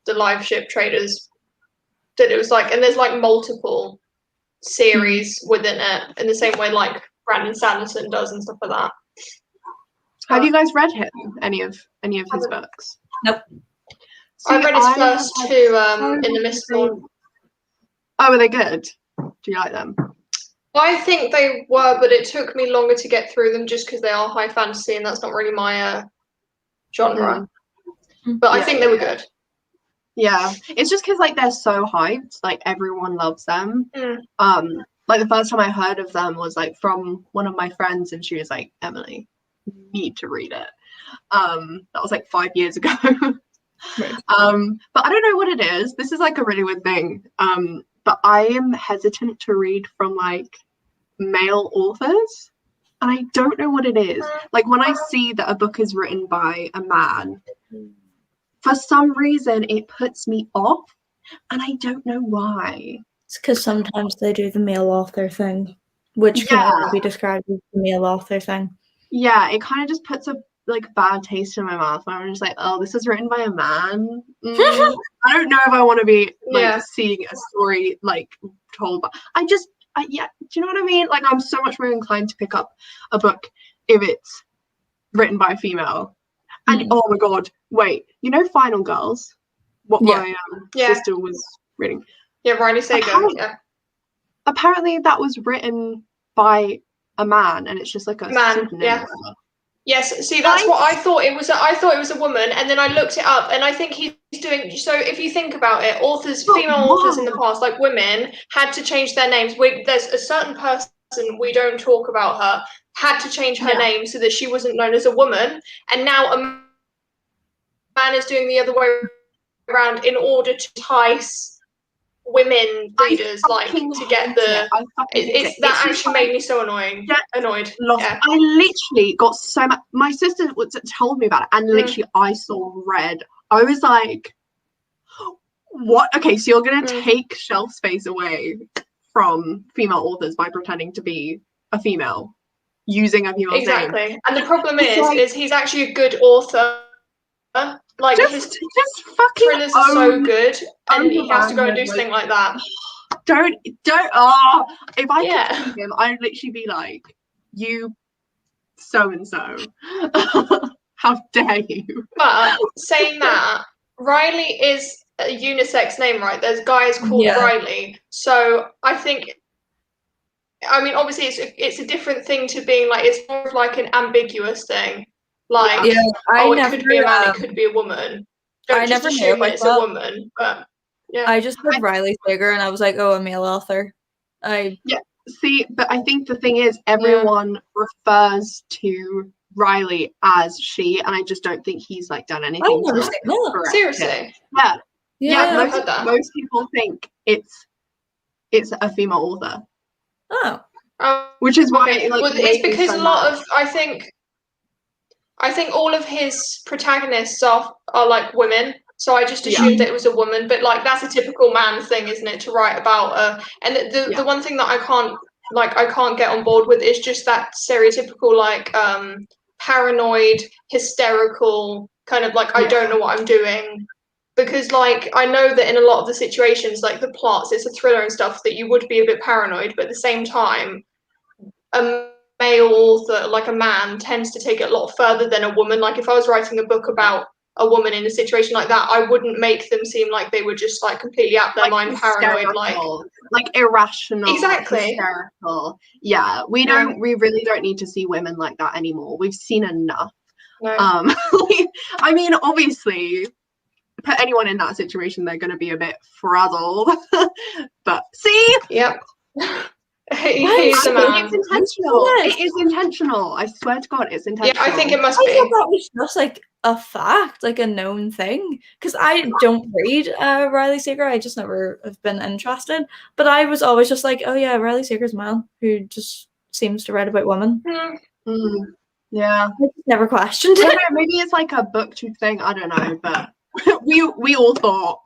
the live ship traders, that it was like, and there's like multiple series within it, in the same way like Brandon Sanderson does and stuff like that. Have you guys read him? Any of his books? Nope. See, I read his first two, In the Mistborn. Oh, were they good? Do you like them? I think they were, but it took me longer to get through them just because they are high fantasy, and that's not really my genre. But I think they were good. Yeah, it's just because like they're so hyped, like everyone loves them. Like the first time I heard of them was like from one of my friends, and she was like, "Emily, you need to read it." That was like 5 years ago. Right. But I don't know what it is. This is like a really weird thing. But I am hesitant to read from like male authors, and I don't know what it is. Like when I see that a book is written by a man, for some reason it puts me off, and I don't know why. It's because sometimes they do the male author thing, which can only be described as the male author thing. Yeah, it kind of just puts a like bad taste in my mouth. I'm just like, oh, this is written by a man. I don't know if I want to be like seeing a story like told by. Do you know what I mean? Like I'm so much more inclined to pick up a book if it's written by a female. And oh my god, wait, you know Final Girls? What my sister was reading. Yeah, Riley Sager. Apparently that was written by a man, and it's just like a man. pseudonym. Yes, see, that's what I thought it was. I thought it was a woman, and then I looked it up, and I think he's doing. So if you think about it, female authors in the past, like women, had to change their names. There's a certain person, we don't talk about her, had to change her name so that she wasn't known as a woman, and now a man is doing the other way around in order to entice women readers, like to get the. That actually made me so annoyed. I literally got so much. My sister told me about it, and literally I saw red. I was like, "What? Okay, so you're gonna take shelf space away from female authors by pretending to be a female, using a female exactly name." And the problem is he's actually a good author. Like his fucking thrillers are so good, and he has to go and do something like that. Don't. Oh, if I could see him, I'd literally be like, "You, so and so, how dare you?" But saying that, Riley is a unisex name, right? There's guys called Riley, so I think. I mean, obviously, it's a different thing to being like, it's more of like an ambiguous thing. Like, it could be a man, it could be a woman. Don't just assume it's a woman, but I just heard Riley Sager, and I was like, oh, a male author. See, but I think the thing is, everyone refers to Riley as she, and I just don't think he's like done anything. Seriously? Most people think it's a female author. Which is why it's because a lot of I think all of his protagonists are like women, so I just assumed that it was a woman. But like that's a typical man thing, isn't it, to write about? And the one thing that I can't get on board with is just that stereotypical like paranoid, hysterical kind of like I don't know what I'm doing. Because like I know that in a lot of the situations, like the plots, it's a thriller and stuff, that you would be a bit paranoid, but at the same time, a male author, like a man, tends to take it a lot further than a woman. Like if I was writing a book about a woman in a situation like that, I wouldn't make them seem like they were just like completely out their mind, paranoid, like irrational, exactly, hysterical. Yeah, we really don't need to see women like that anymore. We've seen enough. No. I mean, obviously, put anyone in that situation, they're going to be a bit frazzled. But see, he's a man. It's intentional. It is intentional. I swear to God, it's intentional. Yeah, I think it must be. I thought that was just like a fact, like a known thing. Because I don't read Riley Sager. I just never have been interested. But I was always just like, oh yeah, Riley Sager's a man who just seems to write about women. Yeah. I just never questioned I don't it. know, maybe it's like a booktube thing. I don't know, but we all thought.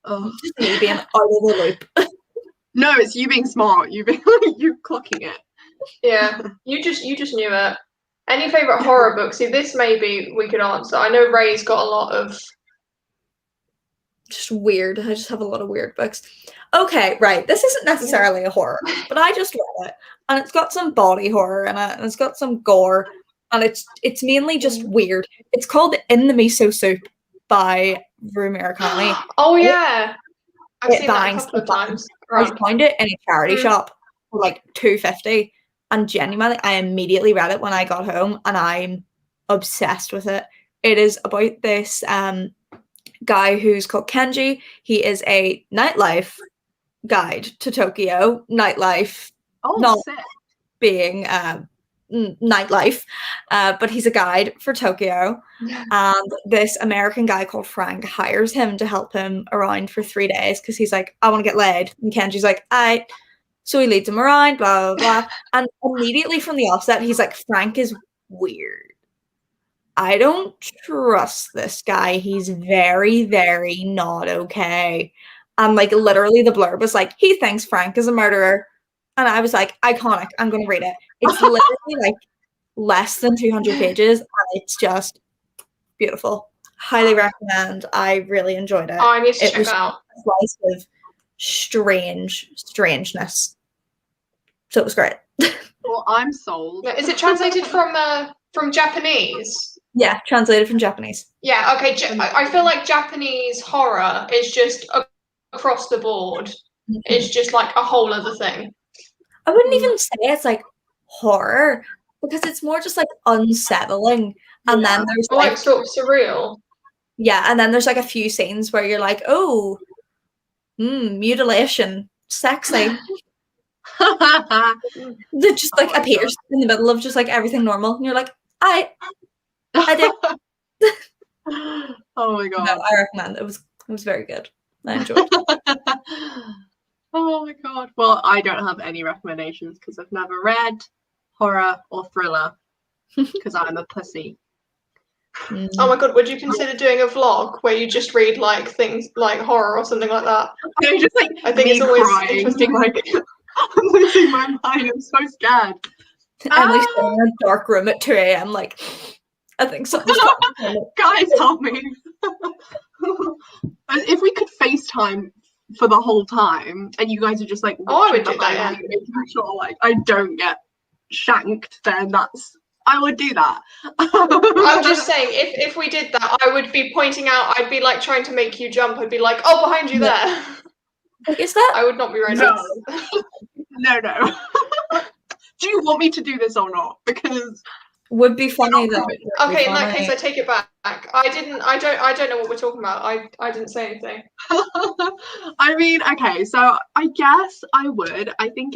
Ugh. Just me being out of the loop. No, it's you being smart. You being you clocking it. Yeah, you just knew it. Any favorite horror books? See, this maybe we could answer. I know Ray's got a lot of. Just weird. I just have a lot of weird books. Okay, right. This isn't necessarily a horror, but I just read it, and it's got some body horror in it, and it's got some gore, and it's mainly just weird. It's called In the Miso Soup by Rue Murakami. Oh yeah, I've seen that a bangs couple of times. I found it in a charity shop for like $2.50, and genuinely, I immediately read it when I got home, and I'm obsessed with it. It is about this guy who's called Kenji. He is a nightlife guide to Tokyo. Nightlife, not sick. being nightlife, but he's a guide for Tokyo. And this American guy called Frank hires him to help him around for 3 days because he's like, I want to get laid. And Kenji's like, I. So he leads him around, blah, blah, blah. And immediately from the offset, he's like, Frank is weird. I don't trust this guy. He's very, very not okay. And like literally the blurb was like, he thinks Frank is a murderer. And I was like, iconic. I'm going to read it. It's literally like less than 200 pages. And it's just beautiful. Highly recommend. I really enjoyed it. Oh, I need to check it out. A slice of strangeness. So it was great. Well, I'm sold. Is it translated from Japanese? Yeah, translated from Japanese. Yeah, okay. I feel like Japanese horror is just across the board. Mm-hmm. It's just like a whole other thing. I wouldn't even say it's like horror because it's more just like unsettling. And then there's like sort of surreal. Yeah, and then there's like a few scenes where you're like, oh, mutilation, sexy. That just like appears in the middle of just like everything normal. And you're like, I did. Oh my god. No, I recommend it. It was very good. I enjoyed it. Oh my god. Well, I don't have any recommendations because I've never read horror or thriller because I'm a pussy. Oh my god, would you consider doing a vlog where you just read like things like horror or something like that? I just like I think it's always crying. interesting. Like I'm losing my mind. I'm so scared. Emily's in a dark room at 2 a.m. like I think something's wrong. Guys, help me. If we could FaceTime for the whole time and you guys are just like I would do that, yeah. making sure like I don't get shanked, then I would do that. I'm just saying, if we did that, I would be pointing out, I'd be like trying to make you jump. I'd be like, oh, behind you there. Like, is that? I would not be right No. now. No. Do you want me to do this or not? Because would be funny though. Okay, in that case, I take it back. I don't know what we're talking about. I didn't say anything. I mean, okay, so I guess I would. I think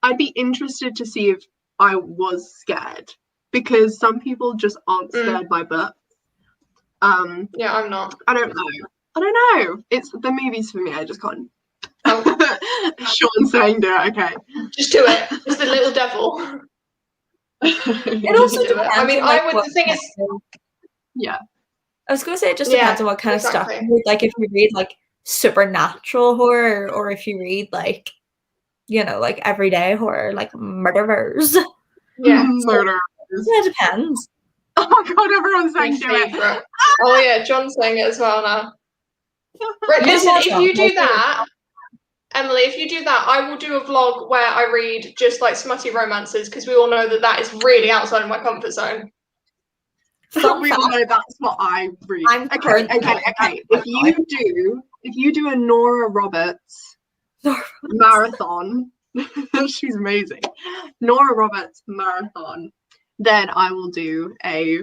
I'd be interested to see if I was scared because some people just aren't scared by books. Yeah, I'm not. I don't know. It's the movies for me. I just can't. Oh. Sean's saying do it. Okay. Just do it. It's the little devil. It also depends. I mean, the thing is, yeah. I was going to say it just depends on what kind of stuff. Like if you read like supernatural horror, or if you read like, you know, like everyday horror, like murderers. Yeah, murderers. Yeah, it depends. Oh my god, everyone's saying do it. Oh yeah, John's saying it as well now. Right, listen, if you do that, Emily, if you do that, I will do a vlog where I read just like smutty romances because we all know that is really outside of my comfort zone. We all know that's what I read. Okay. If you do a Nora Roberts marathon, she's amazing. Nora Roberts marathon, then I will do a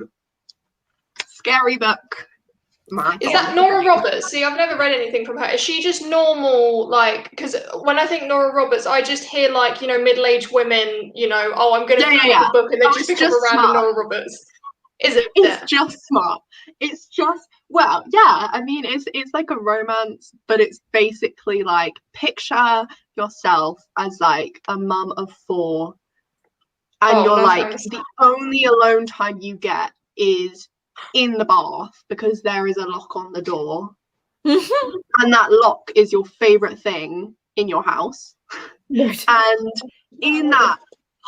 scary book. Is that Nora Roberts? See, I've never read anything from her. Is she just normal, like, because when I think Nora Roberts, I just hear, like, you know, middle-aged women, you know, oh, I'm going to read a book, and they just pick up a random Nora Roberts. Is it? It's just smart. It's just, well, yeah, I mean, it's like a romance, but it's basically, like, picture yourself as, like, a mum of 4 and you're no like, thanks. the only alone time you get is in the bath because there is a lock on the door. And that lock is your favorite thing in your house. And in that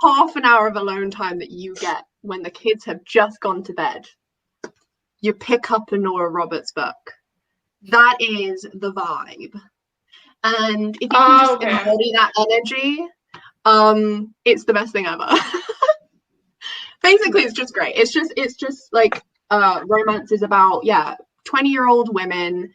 half an hour of alone time that you get when the kids have just gone to bed, you pick up a Nora Roberts book. That is the vibe. And if you can just embody that energy, it's the best thing ever. Basically, it's just great. It's just like romance is about 20-year-old women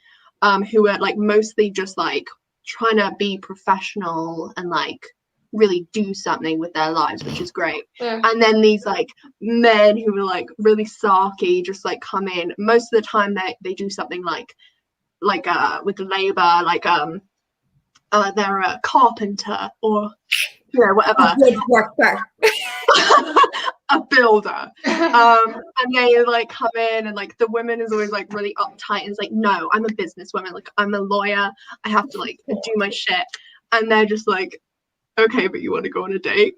who are like mostly just like trying to be professional and like really do something with their lives, which is great. And then these like men who are like really sarky just like come in. Most of the time they do something like with labor, like they're a carpenter or whatever. A builder. And they like come in and like the woman is always like really uptight and is like, no, I'm a businesswoman, like I'm a lawyer, I have to like do my shit. And they're just like, okay, but you want to go on a date?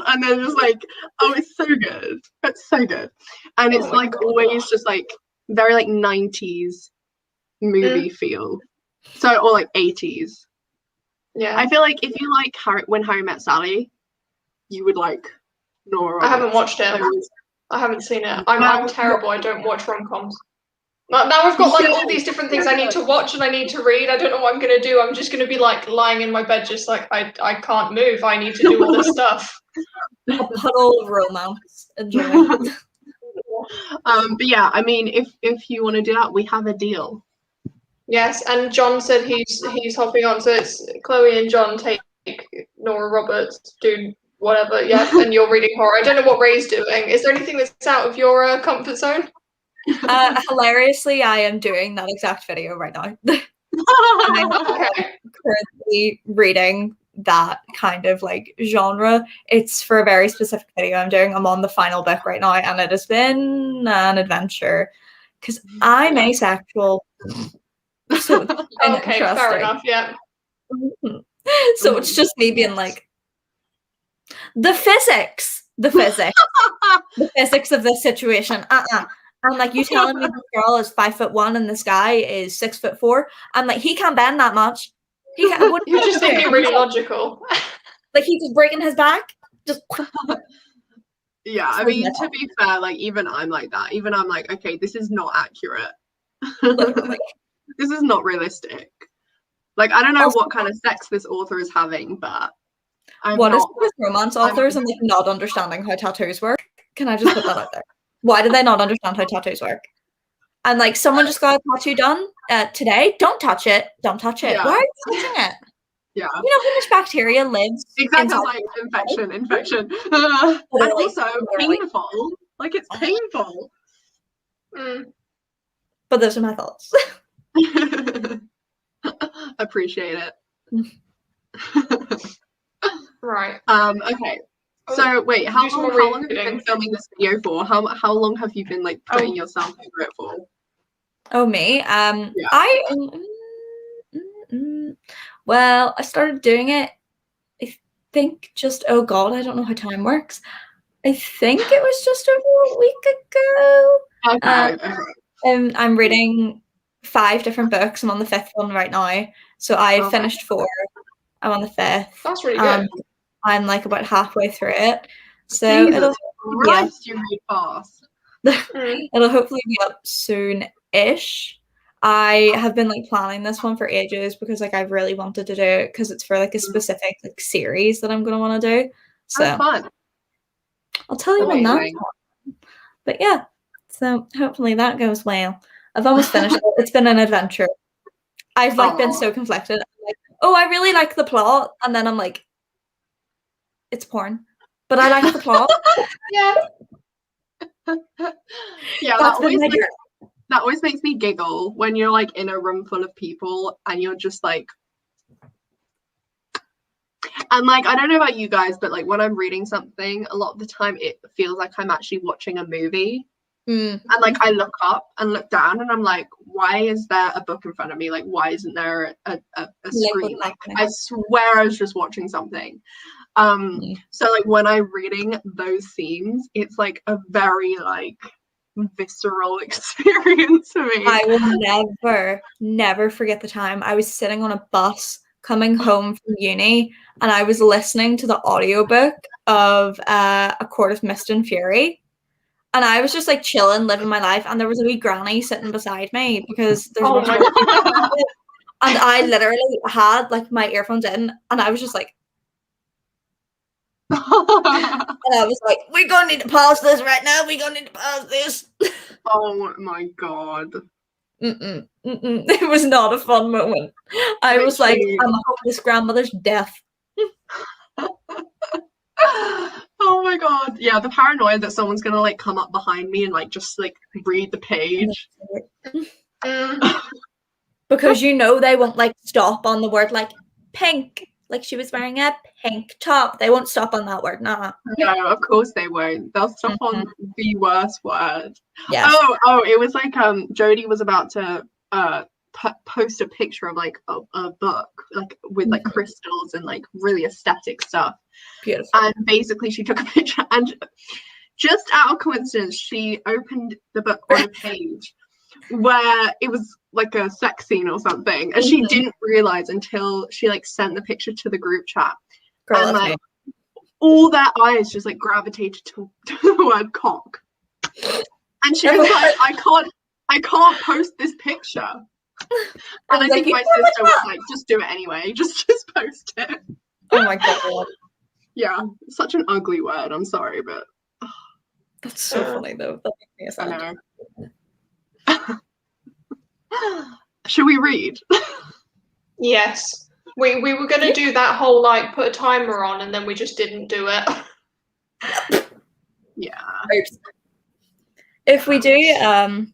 And they're just like, oh, it's so good. It's so good. And it's like always just like very like 90s movie feel. So, or like 80s. Yeah. I feel like if you like When Harry Met Sally, you would like Nora Roberts. I haven't watched it. I haven't seen it. I'm terrible. I don't watch rom-coms. Now I've got like all these different things I need to watch and I need to read. I don't know what I'm going to do. I'm just going to be like lying in my bed just like I can't move. I need to do all this stuff. A puddle of romance. Enjoy. But yeah, I mean, if you want to do that, we have a deal. Yes, and John said he's hopping on. So it's Chloe and John take Nora Roberts, do whatever, and you're reading horror. I don't know what Ray's doing. Is there anything that's out of your comfort zone? Hilariously, I am doing that exact video right now. I'm currently reading that kind of like genre. It's for a very specific video I'm doing. I'm on the final book right now, and it has been an adventure because I'm asexual. So okay, fair enough. Yeah. So it's just me being like, the physics of this situation. I'm like, you telling me this girl is 5'1" and this guy is 6'4"? I'm like, he can't bend that much. He can't. What You're just thinking really logical. Like he's just breaking his back. Just. Yeah, I mean, to be fair, like even I'm like that. Even I'm like, okay, this is not accurate. This is not realistic. Like, I don't know what kind of sex this author is having, but what is with romance authors and like not understanding how tattoos work? Can I just put that out there? Why do they not understand how tattoos work? And like, someone just got a tattoo done today. Don't touch it. Don't touch it. Yeah. Why are you touching it? Yeah. You know how much bacteria lives? Exactly, like infection. And also painful. Like, it's painful. But those are my thoughts. Appreciate it. Right. Okay. So wait, how long have you been filming this video for? How long have you been like putting yourself through it for? Oh, me? Yeah. Well, I started doing it, I think oh God, I don't know how time works. I think it was just over a week ago. Okay. I'm reading 5 different books. I'm on the 5th one right now. So I finished 4. I'm on the 5th. That's really good. I'm like about halfway through it. So Jesus Christ, you read fast. It'll hopefully be up soon-ish. I have been like planning this one for ages because like I've really wanted to do it because it's for like a specific like series that I'm gonna want to do. So that's fun. I'll tell you when that's on. But yeah, so hopefully that goes well. I've almost finished it. It's been an adventure. I've like been so conflicted. I'm like, oh, I really like the plot, and then I'm like, it's porn, but I like the plot. Yeah. Yeah, that always makes me giggle when you're like in a room full of people and you're just like, and like, I don't know about you guys, but like when I'm reading something, a lot of the time it feels like I'm actually watching a movie. And like I look up and look down and I'm like, why is there a book in front of me? Like, why isn't there a screen? Like, I swear I was just watching something. So like when I'm reading those scenes, it's like a very like visceral experience for me. I will never forget the time I was sitting on a bus coming home from uni, and I was listening to the audiobook of A Court of Mist and Fury. And I was just like chilling, living my life, and there was a wee granny sitting beside me because there's Oh a my God. And I literally had like my earphones in, and I was just like, and I was like, we're gonna need to pause this right now. We're gonna need to pause this. Oh my God. It was not a fun moment. I was like, I'm this grandmother's death. Oh my God. Yeah, the paranoia that someone's gonna like come up behind me and like just like read the page. Because you know they won't like stop on the word like pink. Like she was wearing a pink top. They won't stop on that word. Nah. No, of course they won't. They'll stop on the worst word. Yeah. Oh, it was like Jodie was about to post a picture of like a book like with like crystals and like really aesthetic stuff. Beautiful. And basically she took a picture and just out of coincidence she opened the book on a page where it was like a sex scene or something, and she didn't realize until she like sent the picture to the group chat. Girl, and like all their eyes just like gravitated to the word cock, and she was like, I can't post this picture. And I think my sister was like, just do it anyway, just post it. Oh my God. Yeah, such an ugly word, I'm sorry, but that's so funny though. That makes me sad. I know. Should we read? Yes. We were gonna do that whole like put a timer on, and then we just didn't do it. Yeah. If we do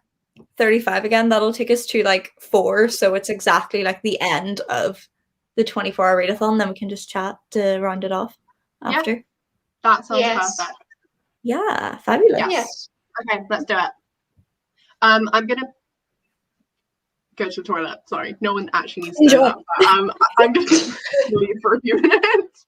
35 again, that'll take us to like 4, so it's exactly like the end of the 24-hour readathon. Then we can just chat to round it off after. Yeah, that sounds perfect. Yeah, fabulous. Yes. Okay, let's do it. I'm gonna go to the toilet. Sorry, no one actually needs to know that. But, I'm gonna leave for a few minutes.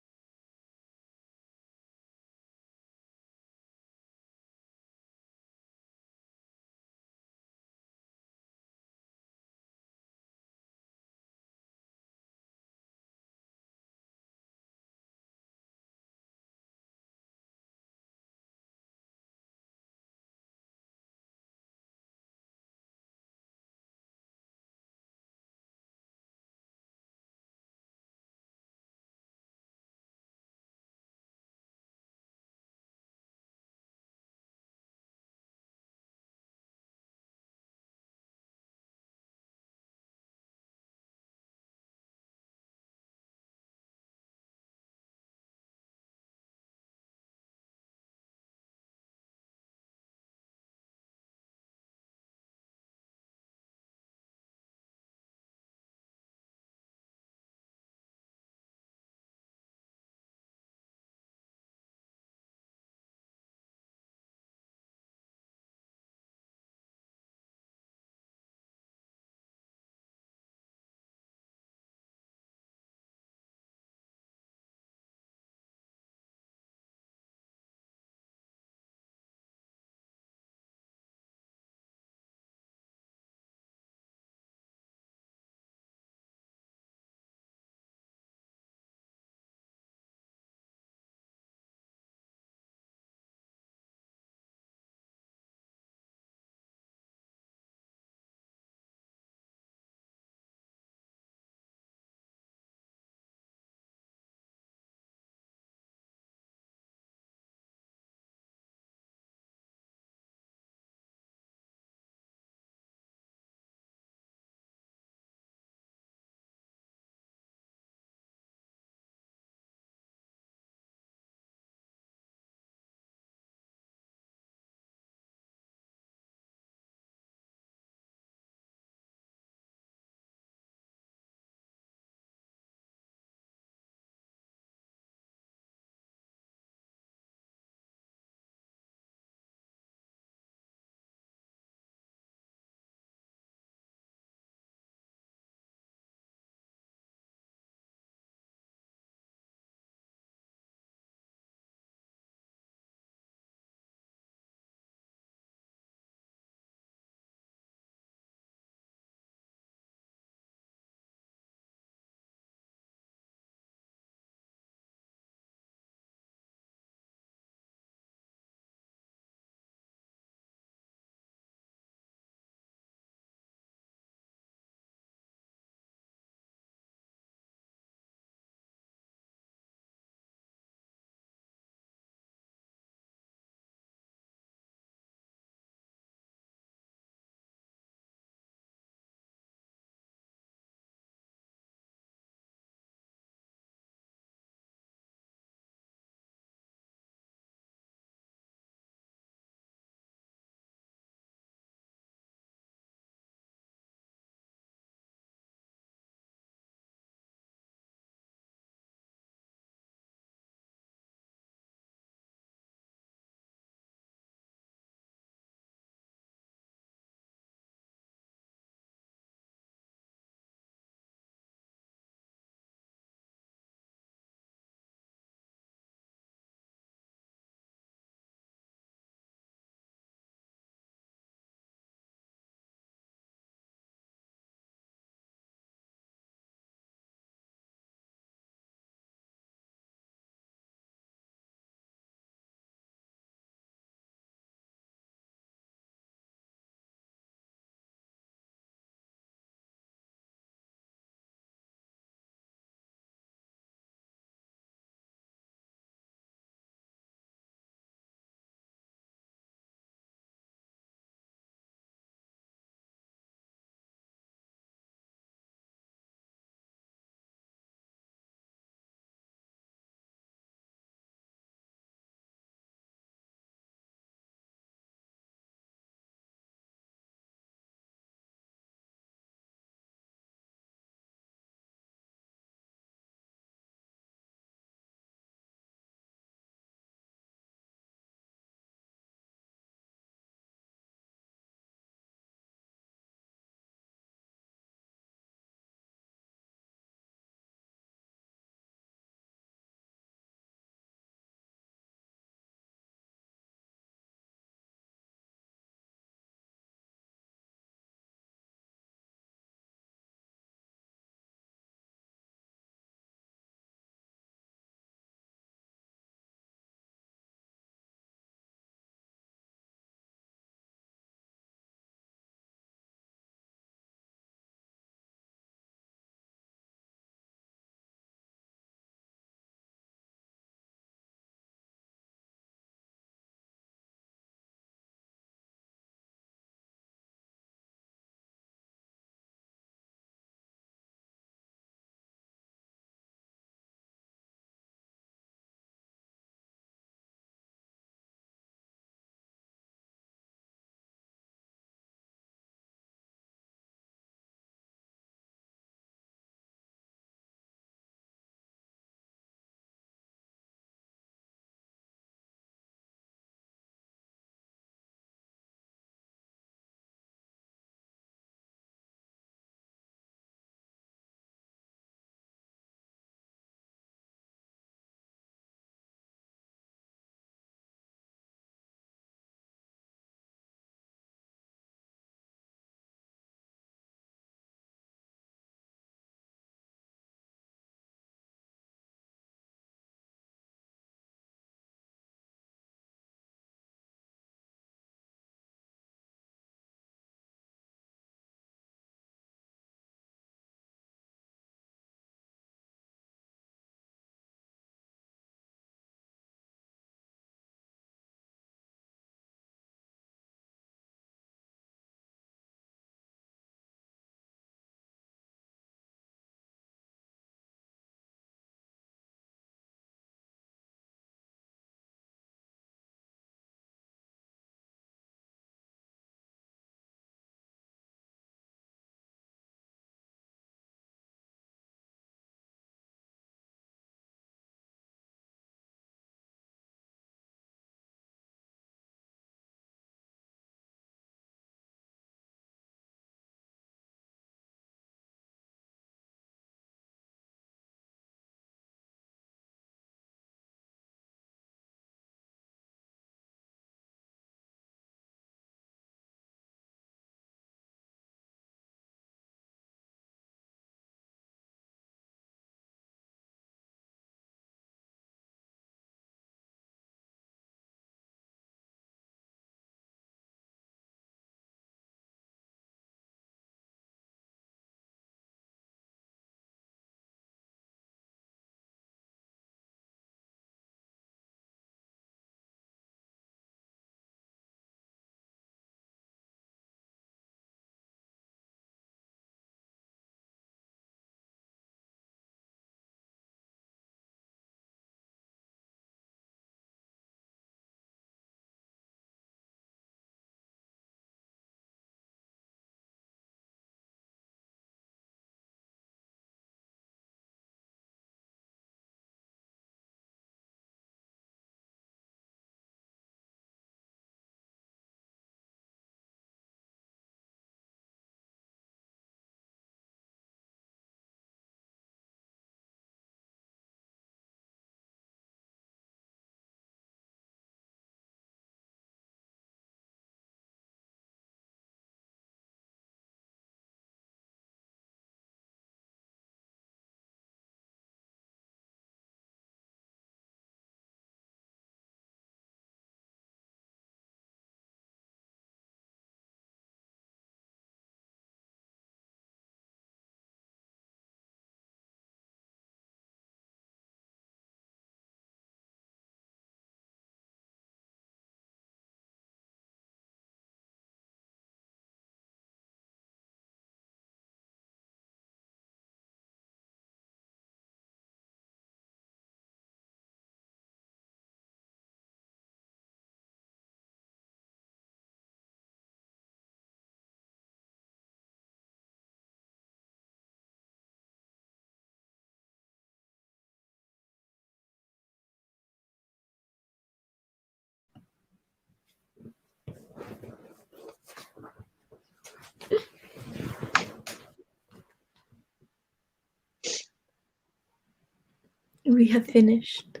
We have finished.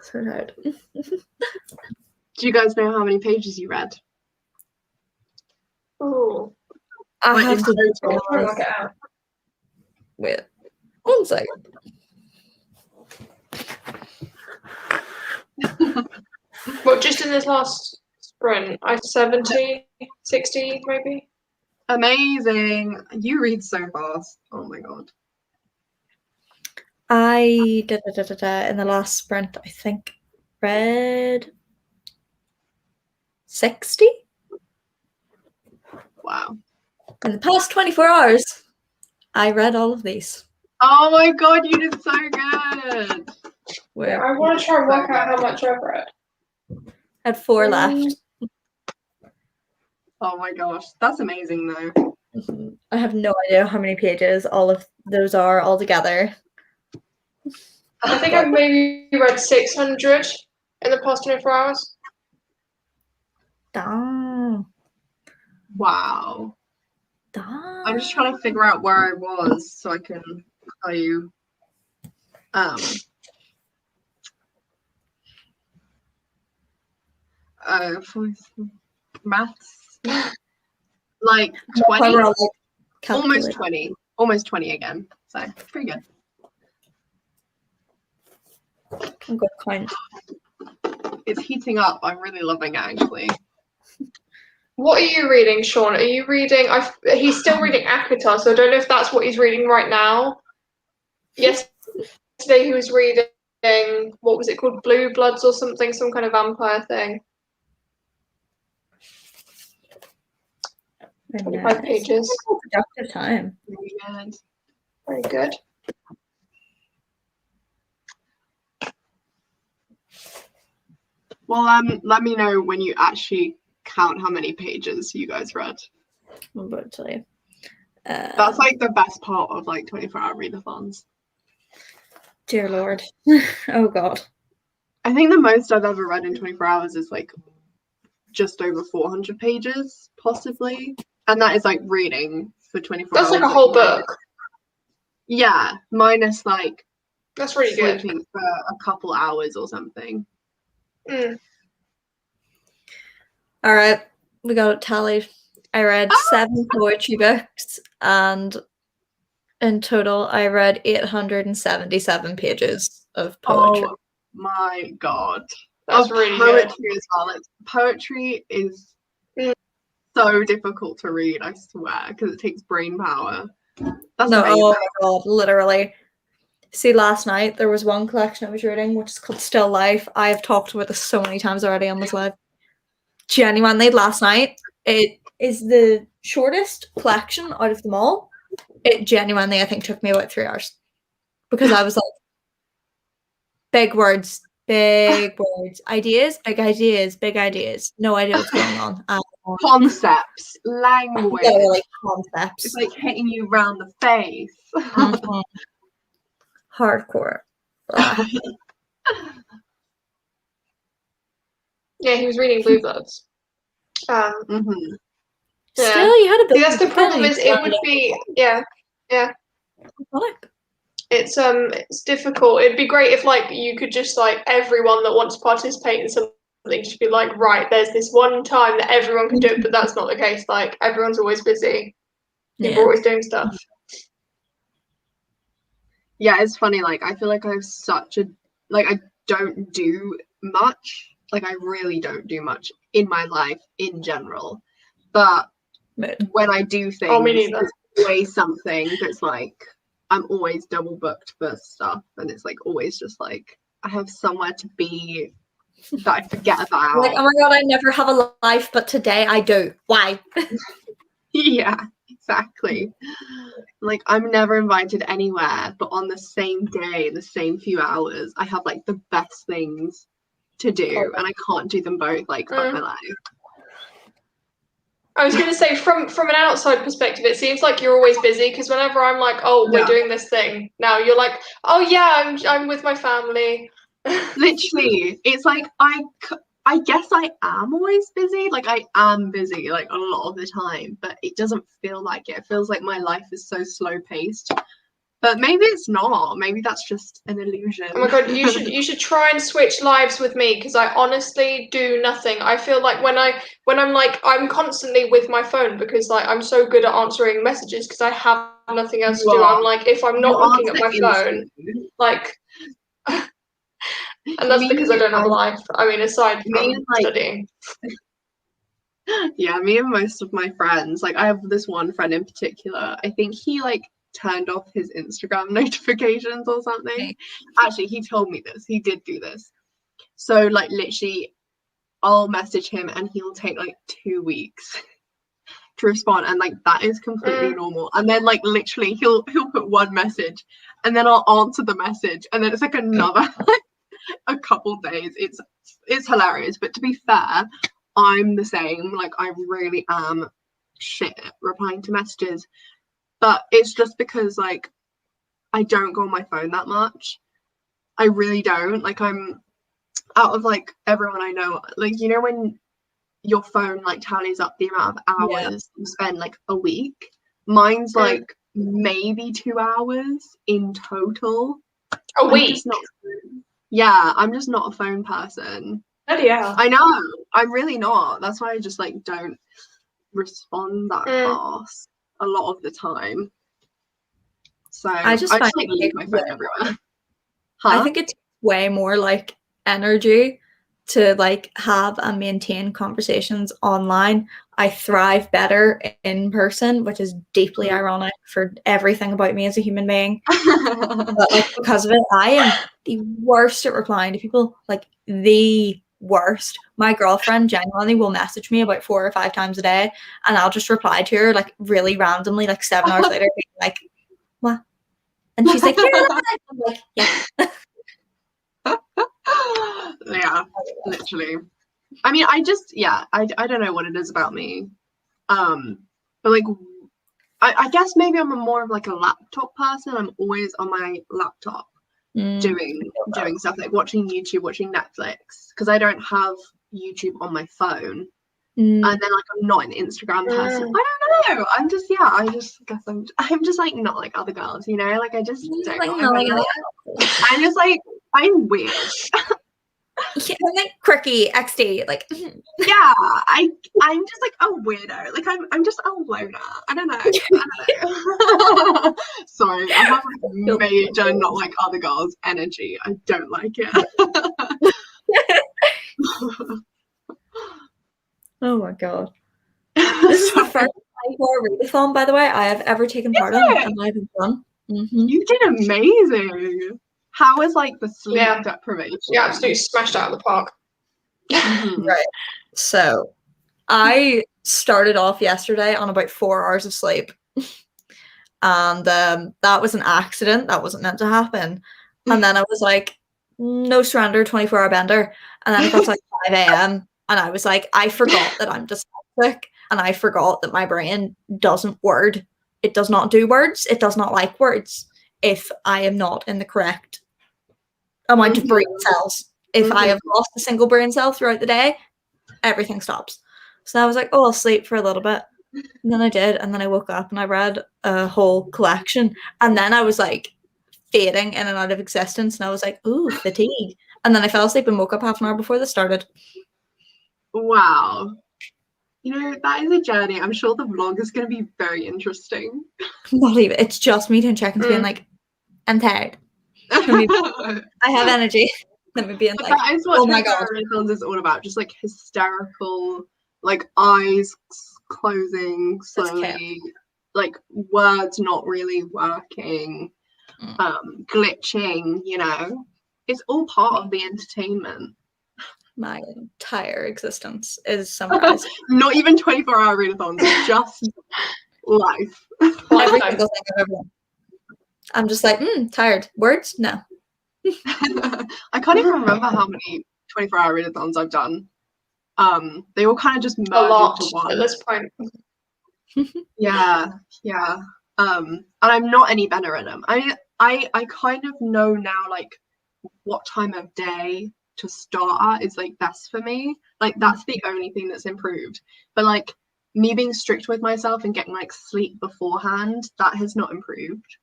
So hard. Do you guys know how many pages you read? Oh, I Like, have in to total? I'll work it out. wait 1 second. Well, just in this last sprint, 70, 60 maybe. Amazing. You read so fast. Oh my god. I in the last sprint, I think read 60. Wow. In the past 24 hours, I read all of these. Oh my god, you did so good. Where I want to try and work out how much I've read. had 4 left. Oh my gosh, that's amazing though. I have no idea how many pages all of those are altogether. I think I've maybe read 600 in the past 24 hours. Damn. Wow. Damn. I'm just trying to figure out where I was so I can tell you. Maths. Like 20? Almost 20. Almost 20 again. So pretty good. I'm good count. It's heating up. I'm really loving it actually. What are you reading, Sean? Are you reading? He's still reading Akatar, so I don't know if that's what he's reading right now. Yesterday he was reading, what was it called, Blue Bloods or something, some kind of vampire thing. 25 pages. Productive time. Very good. Very good. Well, let me know when you actually count how many pages you guys read. I'm about to tell you. That's like the best part of like 24-hour readathons. Dear Lord. Oh God. I think the most I've ever read in 24 hours is like just over 400 pages, possibly. And that is like reading for 24 hours. That's like a whole book. Yeah, minus like that's really sleeping good for a couple hours or something. All right, we got it tallied. I read 7 poetry books, and in total, I read 877 pages of poetry. Oh my god, that's really poetry good. as well. Poetry is so difficult to read, I swear, because it takes brain power. That's amazing. Oh my god, literally. See, last night there was one collection I was reading, which is called Still Life. I have talked about this so many times already on this live. Genuinely, last night, it is the shortest collection out of them all. It genuinely, I think, took me about 3 hours. Because I was like, big words, ideas, big ideas, big ideas. No idea what's going on. Concepts, language. Yeah, like concepts. It's like hitting you round the face. Hardcore. Yeah, he was reading Blue Bloods. Still, you had a bit. See, that's the problem. Is it would be yeah. It's difficult. It'd be great if like you could just like everyone that wants to participate in something just be like, right, there's this one time that everyone can do it, but that's not the case. Like everyone's always busy. People are always doing stuff. Yeah, it's funny. Like I feel like I have such a I don't do much. Like I really don't do much in my life in general. But when I do things, it's always something that's like I'm always double booked for stuff, and it's like always just like I have somewhere to be that I forget about. Like, oh my god, I never have a life, but today I do. Why? Yeah, exactly. Like I'm never invited anywhere, but on the same day, the same few hours, I have like the best things to do, and I can't do them both. Like fuck my life. I was going to say, from an outside perspective, it seems like you're always busy, because whenever I'm like, oh, we're doing this thing now, you're like, oh yeah, I'm with my family. Literally, it's like I I guess I am always busy. Like, I am busy, like, a lot of the time, but it doesn't feel like it. It feels like my life is so slow paced. But maybe it's not. Maybe that's just an illusion. Oh my god, you should try and switch lives with me, because I honestly do nothing. I feel like when I'm like, I'm constantly with my phone, because like I'm so good at answering messages because I have nothing else to do. I'm like, if I'm not looking at my phone, like, and that's because I don't have a life. I mean, aside from studying. Yeah, me and most of my friends, like I have this one friend in particular, I think he like turned off his Instagram notifications or something. Okay. Actually, he told me this. He did do this. So like literally I'll message him and he'll take like 2 weeks to respond, and like that is completely normal. And then like literally he'll put one message and then I'll answer the message and then it's like another a couple days. It's hilarious. But to be fair, I'm the same. Like I really am shit at replying to messages. But it's just because like I don't go on my phone that much. I really don't. Like I'm out of like everyone I know, like you know when your phone like tallies up the amount of hours you spend like a week, mine's like maybe 2 hours in total. A week? I'm just not a phone person. Yeah. I know. I'm really not. That's why I just like don't respond that fast a lot of the time. So I just like leave my phone everywhere. I think it's way more like energy to like have and maintain conversations online. I thrive better in person, which is deeply ironic for everything about me as a human being. But like because of it, I am the worst at replying to people, like the worst. My girlfriend genuinely will message me about 4 or 5 times a day, and I'll just reply to her like really randomly, like 7 hours later, being like, "What?" And she's like, "You're alive." I'm like, "Yeah." Yeah, literally. I mean, I don't know what it is about me. But like I guess maybe I'm more of like a laptop person. I'm always on my laptop doing stuff like watching YouTube, watching Netflix, because I don't have YouTube on my phone. And then like I'm not an Instagram person. I don't know. I'm just I guess I'm just like not like other girls, you know? Like I just don't know. I'm just like I'm weird. Yeah, I'm like quirky, XD, like yeah, I'm just like a weirdo. Like I'm just a loner. I don't know. Sorry, I have like major not like other girls energy. I don't like it. Oh my god. This is the first 24-hour readathon, by the way, I have ever taken part in, and I've done. You did amazing. How is like the sleep deprivation? Yeah, absolutely smashed out of the park. Right. So I started off yesterday on about 4 hours of sleep. And that was an accident. That wasn't meant to happen. And then I was like, no surrender, 24-hour bender. And then it got to like 5 a.m. And I was like, I forgot that I'm dyslexic, and I forgot that my brain doesn't word. It does not do words. It does not like words if I am not in the correct amount of brain cells. If I have lost a single brain cell throughout the day, everything stops. So I was like, oh, I'll sleep for a little bit. And then I did, and then I woke up and I read a whole collection, and then I was like fading in and out of existence, and I was like, ooh, fatigue. And then I fell asleep and woke up half an hour before this started. Wow. You know, that is a journey. I'm sure the vlog is going to be very interesting. Not even. It's just me doing check-ins being like, I'm tired. I have energy. Let me be in like, that is what oh my god, Readathons is all about. Just like hysterical, like eyes closing slowly, like words not really working, glitching. You know, it's all part of the entertainment. My entire existence is summarized. Not even 24-hour readathons, just life. Every single thing I've ever done. I'm just like, tired. Words? No. I can't even remember how many 24-hour readathons I've done. They all kind of just merge into one at this point. Yeah. And I'm not any better at them. I kind of know now like what time of day to start at is like best for me. Like that's the only thing that's improved. But like me being strict with myself and getting like sleep beforehand, that has not improved.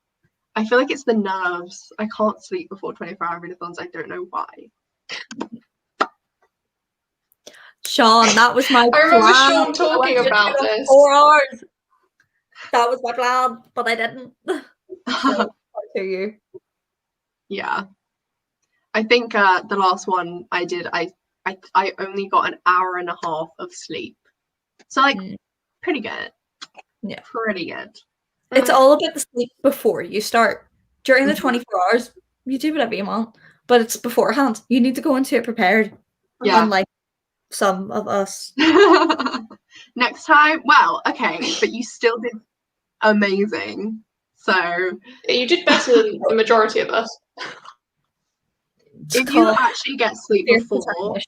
I feel like it's the nerves. I can't sleep before 24-hour readathons. I don't know why. Sean, that was my I remember plan. Sean talking about this. 4 hours. That was my plan, but I didn't. So, to you. Yeah. I think the last one I did, I only got an hour and a half of sleep. So like pretty good. Yeah. Pretty good. It's all about the sleep before you start. During the 24 hours, you do whatever you want. But it's beforehand. You need to go into it prepared. Yeah. Unlike some of us. Next time, well, okay, but you still did amazing. So you did better than the majority of us. If you actually get sleep before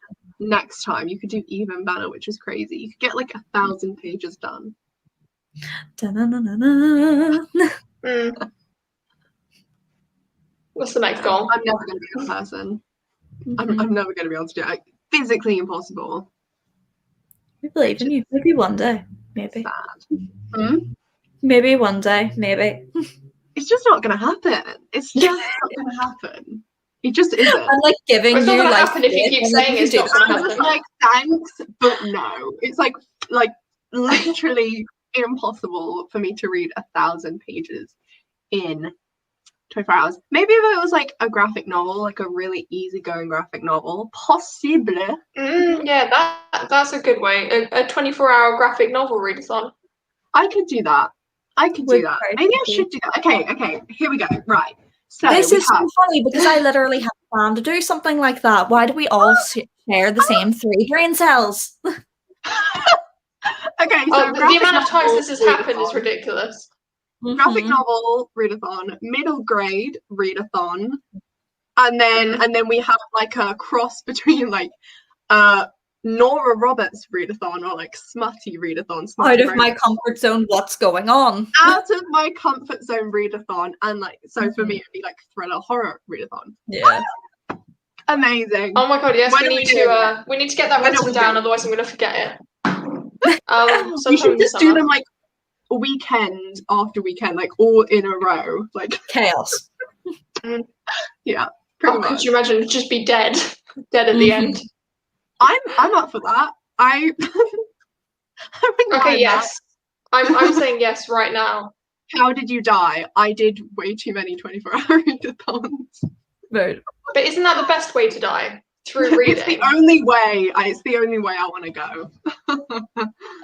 next time, you could do even better, which is crazy. You could get like 1,000 pages done. What's the next goal? I'm never going to be a person. I'm never going to be able to do it. Physically impossible. We believe in you. Maybe one day. Maybe. Sad. Maybe one day. Maybe. It's just not going to happen. It's just not going to happen. It just isn't. I'm like giving it's you not gonna like happen if you keep saying it's not gonna happen. It's like thanks, but no. It's like literally impossible for me to read 1,000 pages in 24 hours. Maybe if it was like a graphic novel, like a really easygoing graphic novel, possible. Yeah, that's a good way. A 24-hour graphic novel readathon. I could do that. Maybe I should do that. Okay, here we go. Right. So this is so funny because I literally have planned to do something like that. Why do we all share the same 3 brain cells? Okay, so the amount of times this has happened is ridiculous. Graphic novel readathon, middle grade readathon, and then we have like a cross between like Nora Roberts readathon or like smutty readathon. Out of my comfort zone, what's going on? Out of my comfort zone readathon, and like so for me it'd be like thriller horror readathon. Yeah. Amazing. Oh my god, yes, we need to get that written down, otherwise I'm gonna forget it. We should just do them like weekend after weekend, like all in a row, like chaos. Yeah. Pretty much. Could you imagine it'd just be dead at the end? I'm up for that. I okay, yes. I'm saying yes right now. How did you die? I did way too many 24-hour readathons. Right. But isn't that the best way to die? Through reading. It's the only way. It's the only way I want to go.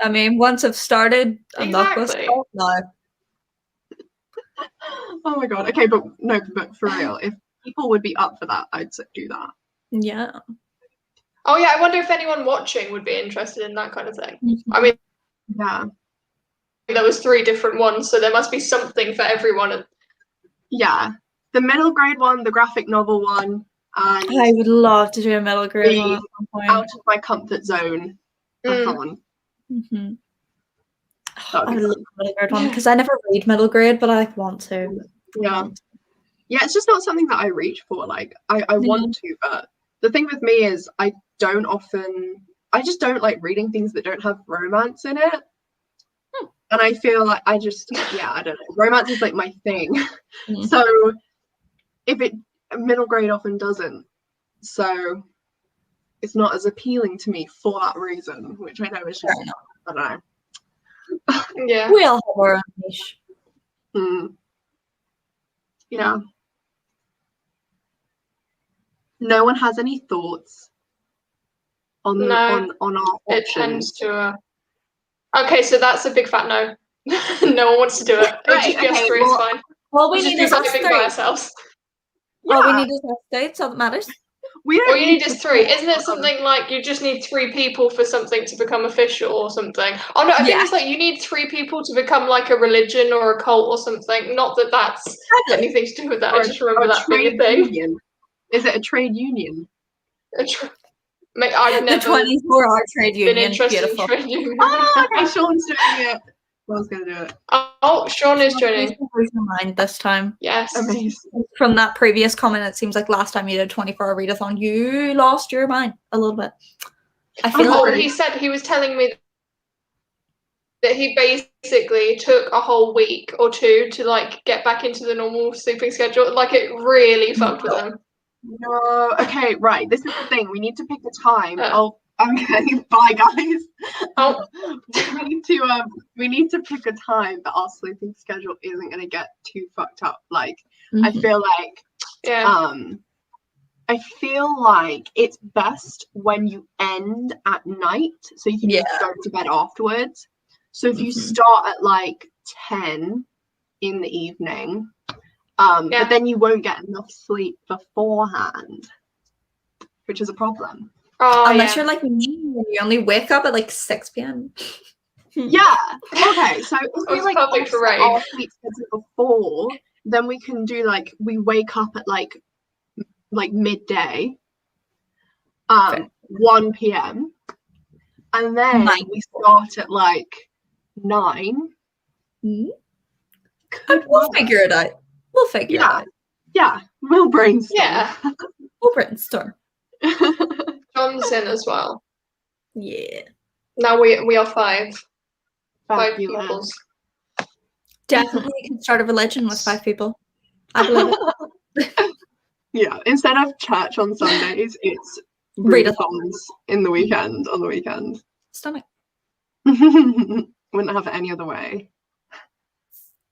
I mean, once I've started, I'm not going to stop now. Oh my god. Okay, but for real, if people would be up for that, I'd do that. Yeah. Oh yeah, I wonder if anyone watching would be interested in that kind of thing. I mean, yeah, there was 3 different ones, so there must be something for everyone. Yeah, the middle grade one, the graphic novel one, and I would love to do a middle grade one at some point. Out of my comfort zone. I love the middle grade one because I never read middle grade, but I want to. Yeah, it's just not something that I reach for. Like I want to, but the thing with me is I just don't like reading things that don't have romance in it. And I feel like I don't know. Romance is like my thing. So if middle grade often doesn't. So it's not as appealing to me for that reason, which I know is just, I don't know. Yeah. We all have our own niche. Yeah. No one has any thoughts on our options. It tends to. Okay, so that's a big fat no. No one wants to do it. It'll just be us 3. It's fine. All we need is us 3. By ourselves. Yeah. All we need is us 3. That's all that matters. All you need is 3. Isn't it something like you just need 3 people for something to become official or something? Oh no, I think it's like you need 3 people to become like a religion or a cult or something. Not that that's anything to do with that. I just remember that being a thing. Union. Is it a trade union? I've never the 24-hour trade union. Been interested beautiful. in trade union. Oh, okay, Sean's doing it. One's gonna do it. Oh, Sean is joining. Mind this time. Yes. Amazing. From that previous comment, it seems like last time you did a 24-hour readathon, you lost your mind a little bit. I feel like he said he was telling me that he basically took a whole week or two to like get back into the normal sleeping schedule. Like it really fucked with him. No. Okay, right. This is the thing. We need to pick a time. Okay. Bye, guys. Oh. we need to pick a time that our sleeping schedule isn't going to get too fucked up. Like, Mm-hmm. I feel like it's best when you end at night, so you can just go to bed afterwards. So if you start at like 10 in the evening, but then you won't get enough sleep beforehand, which is a problem. Unless you're like me, you only wake up at like 6 p.m. Yeah. Okay. So if we like perfect for Ray. our sleep schedule before, then we can do like we wake up at like midday, 1 p.m. and then we start at like 9. We'll figure it out. We'll figure it out. Yeah, we'll brainstorm. Yeah. We'll brainstorm. John's in as well. Yeah. Now we are 5 Fabulous. peoples. Definitely can start a religion with 5 people. I believe it. Yeah, instead of church on Sundays, it's readathons on the weekend. Stomach. Wouldn't have it any other way.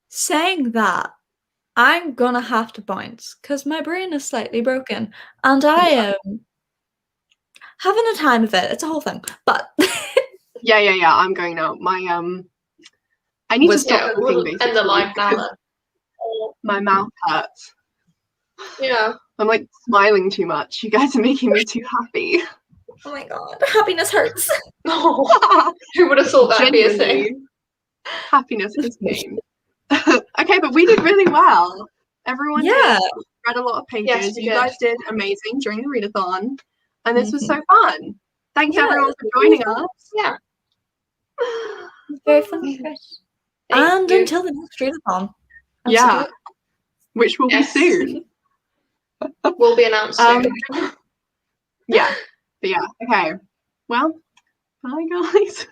Saying that, I'm gonna have to bounce because my brain is slightly broken and I am having a time of it. It's a whole thing, but yeah. I'm going now. I need to stop cooking basically. End the live now. My mouth hurts. Yeah. I'm like smiling too much. You guys are making me too happy. Oh my god, happiness hurts. Oh, who would have thought that'd be a thing? Happiness is pain. Okay, but we did really well. Everyone did read a lot of pages. Yes, you guys did amazing during the readathon, and this was so fun. Thanks everyone for joining us. Yeah. Very fun. And until the next readathon. Yeah. Which will be soon. Will be announced soon. Yeah. But yeah. Okay. Well, bye guys.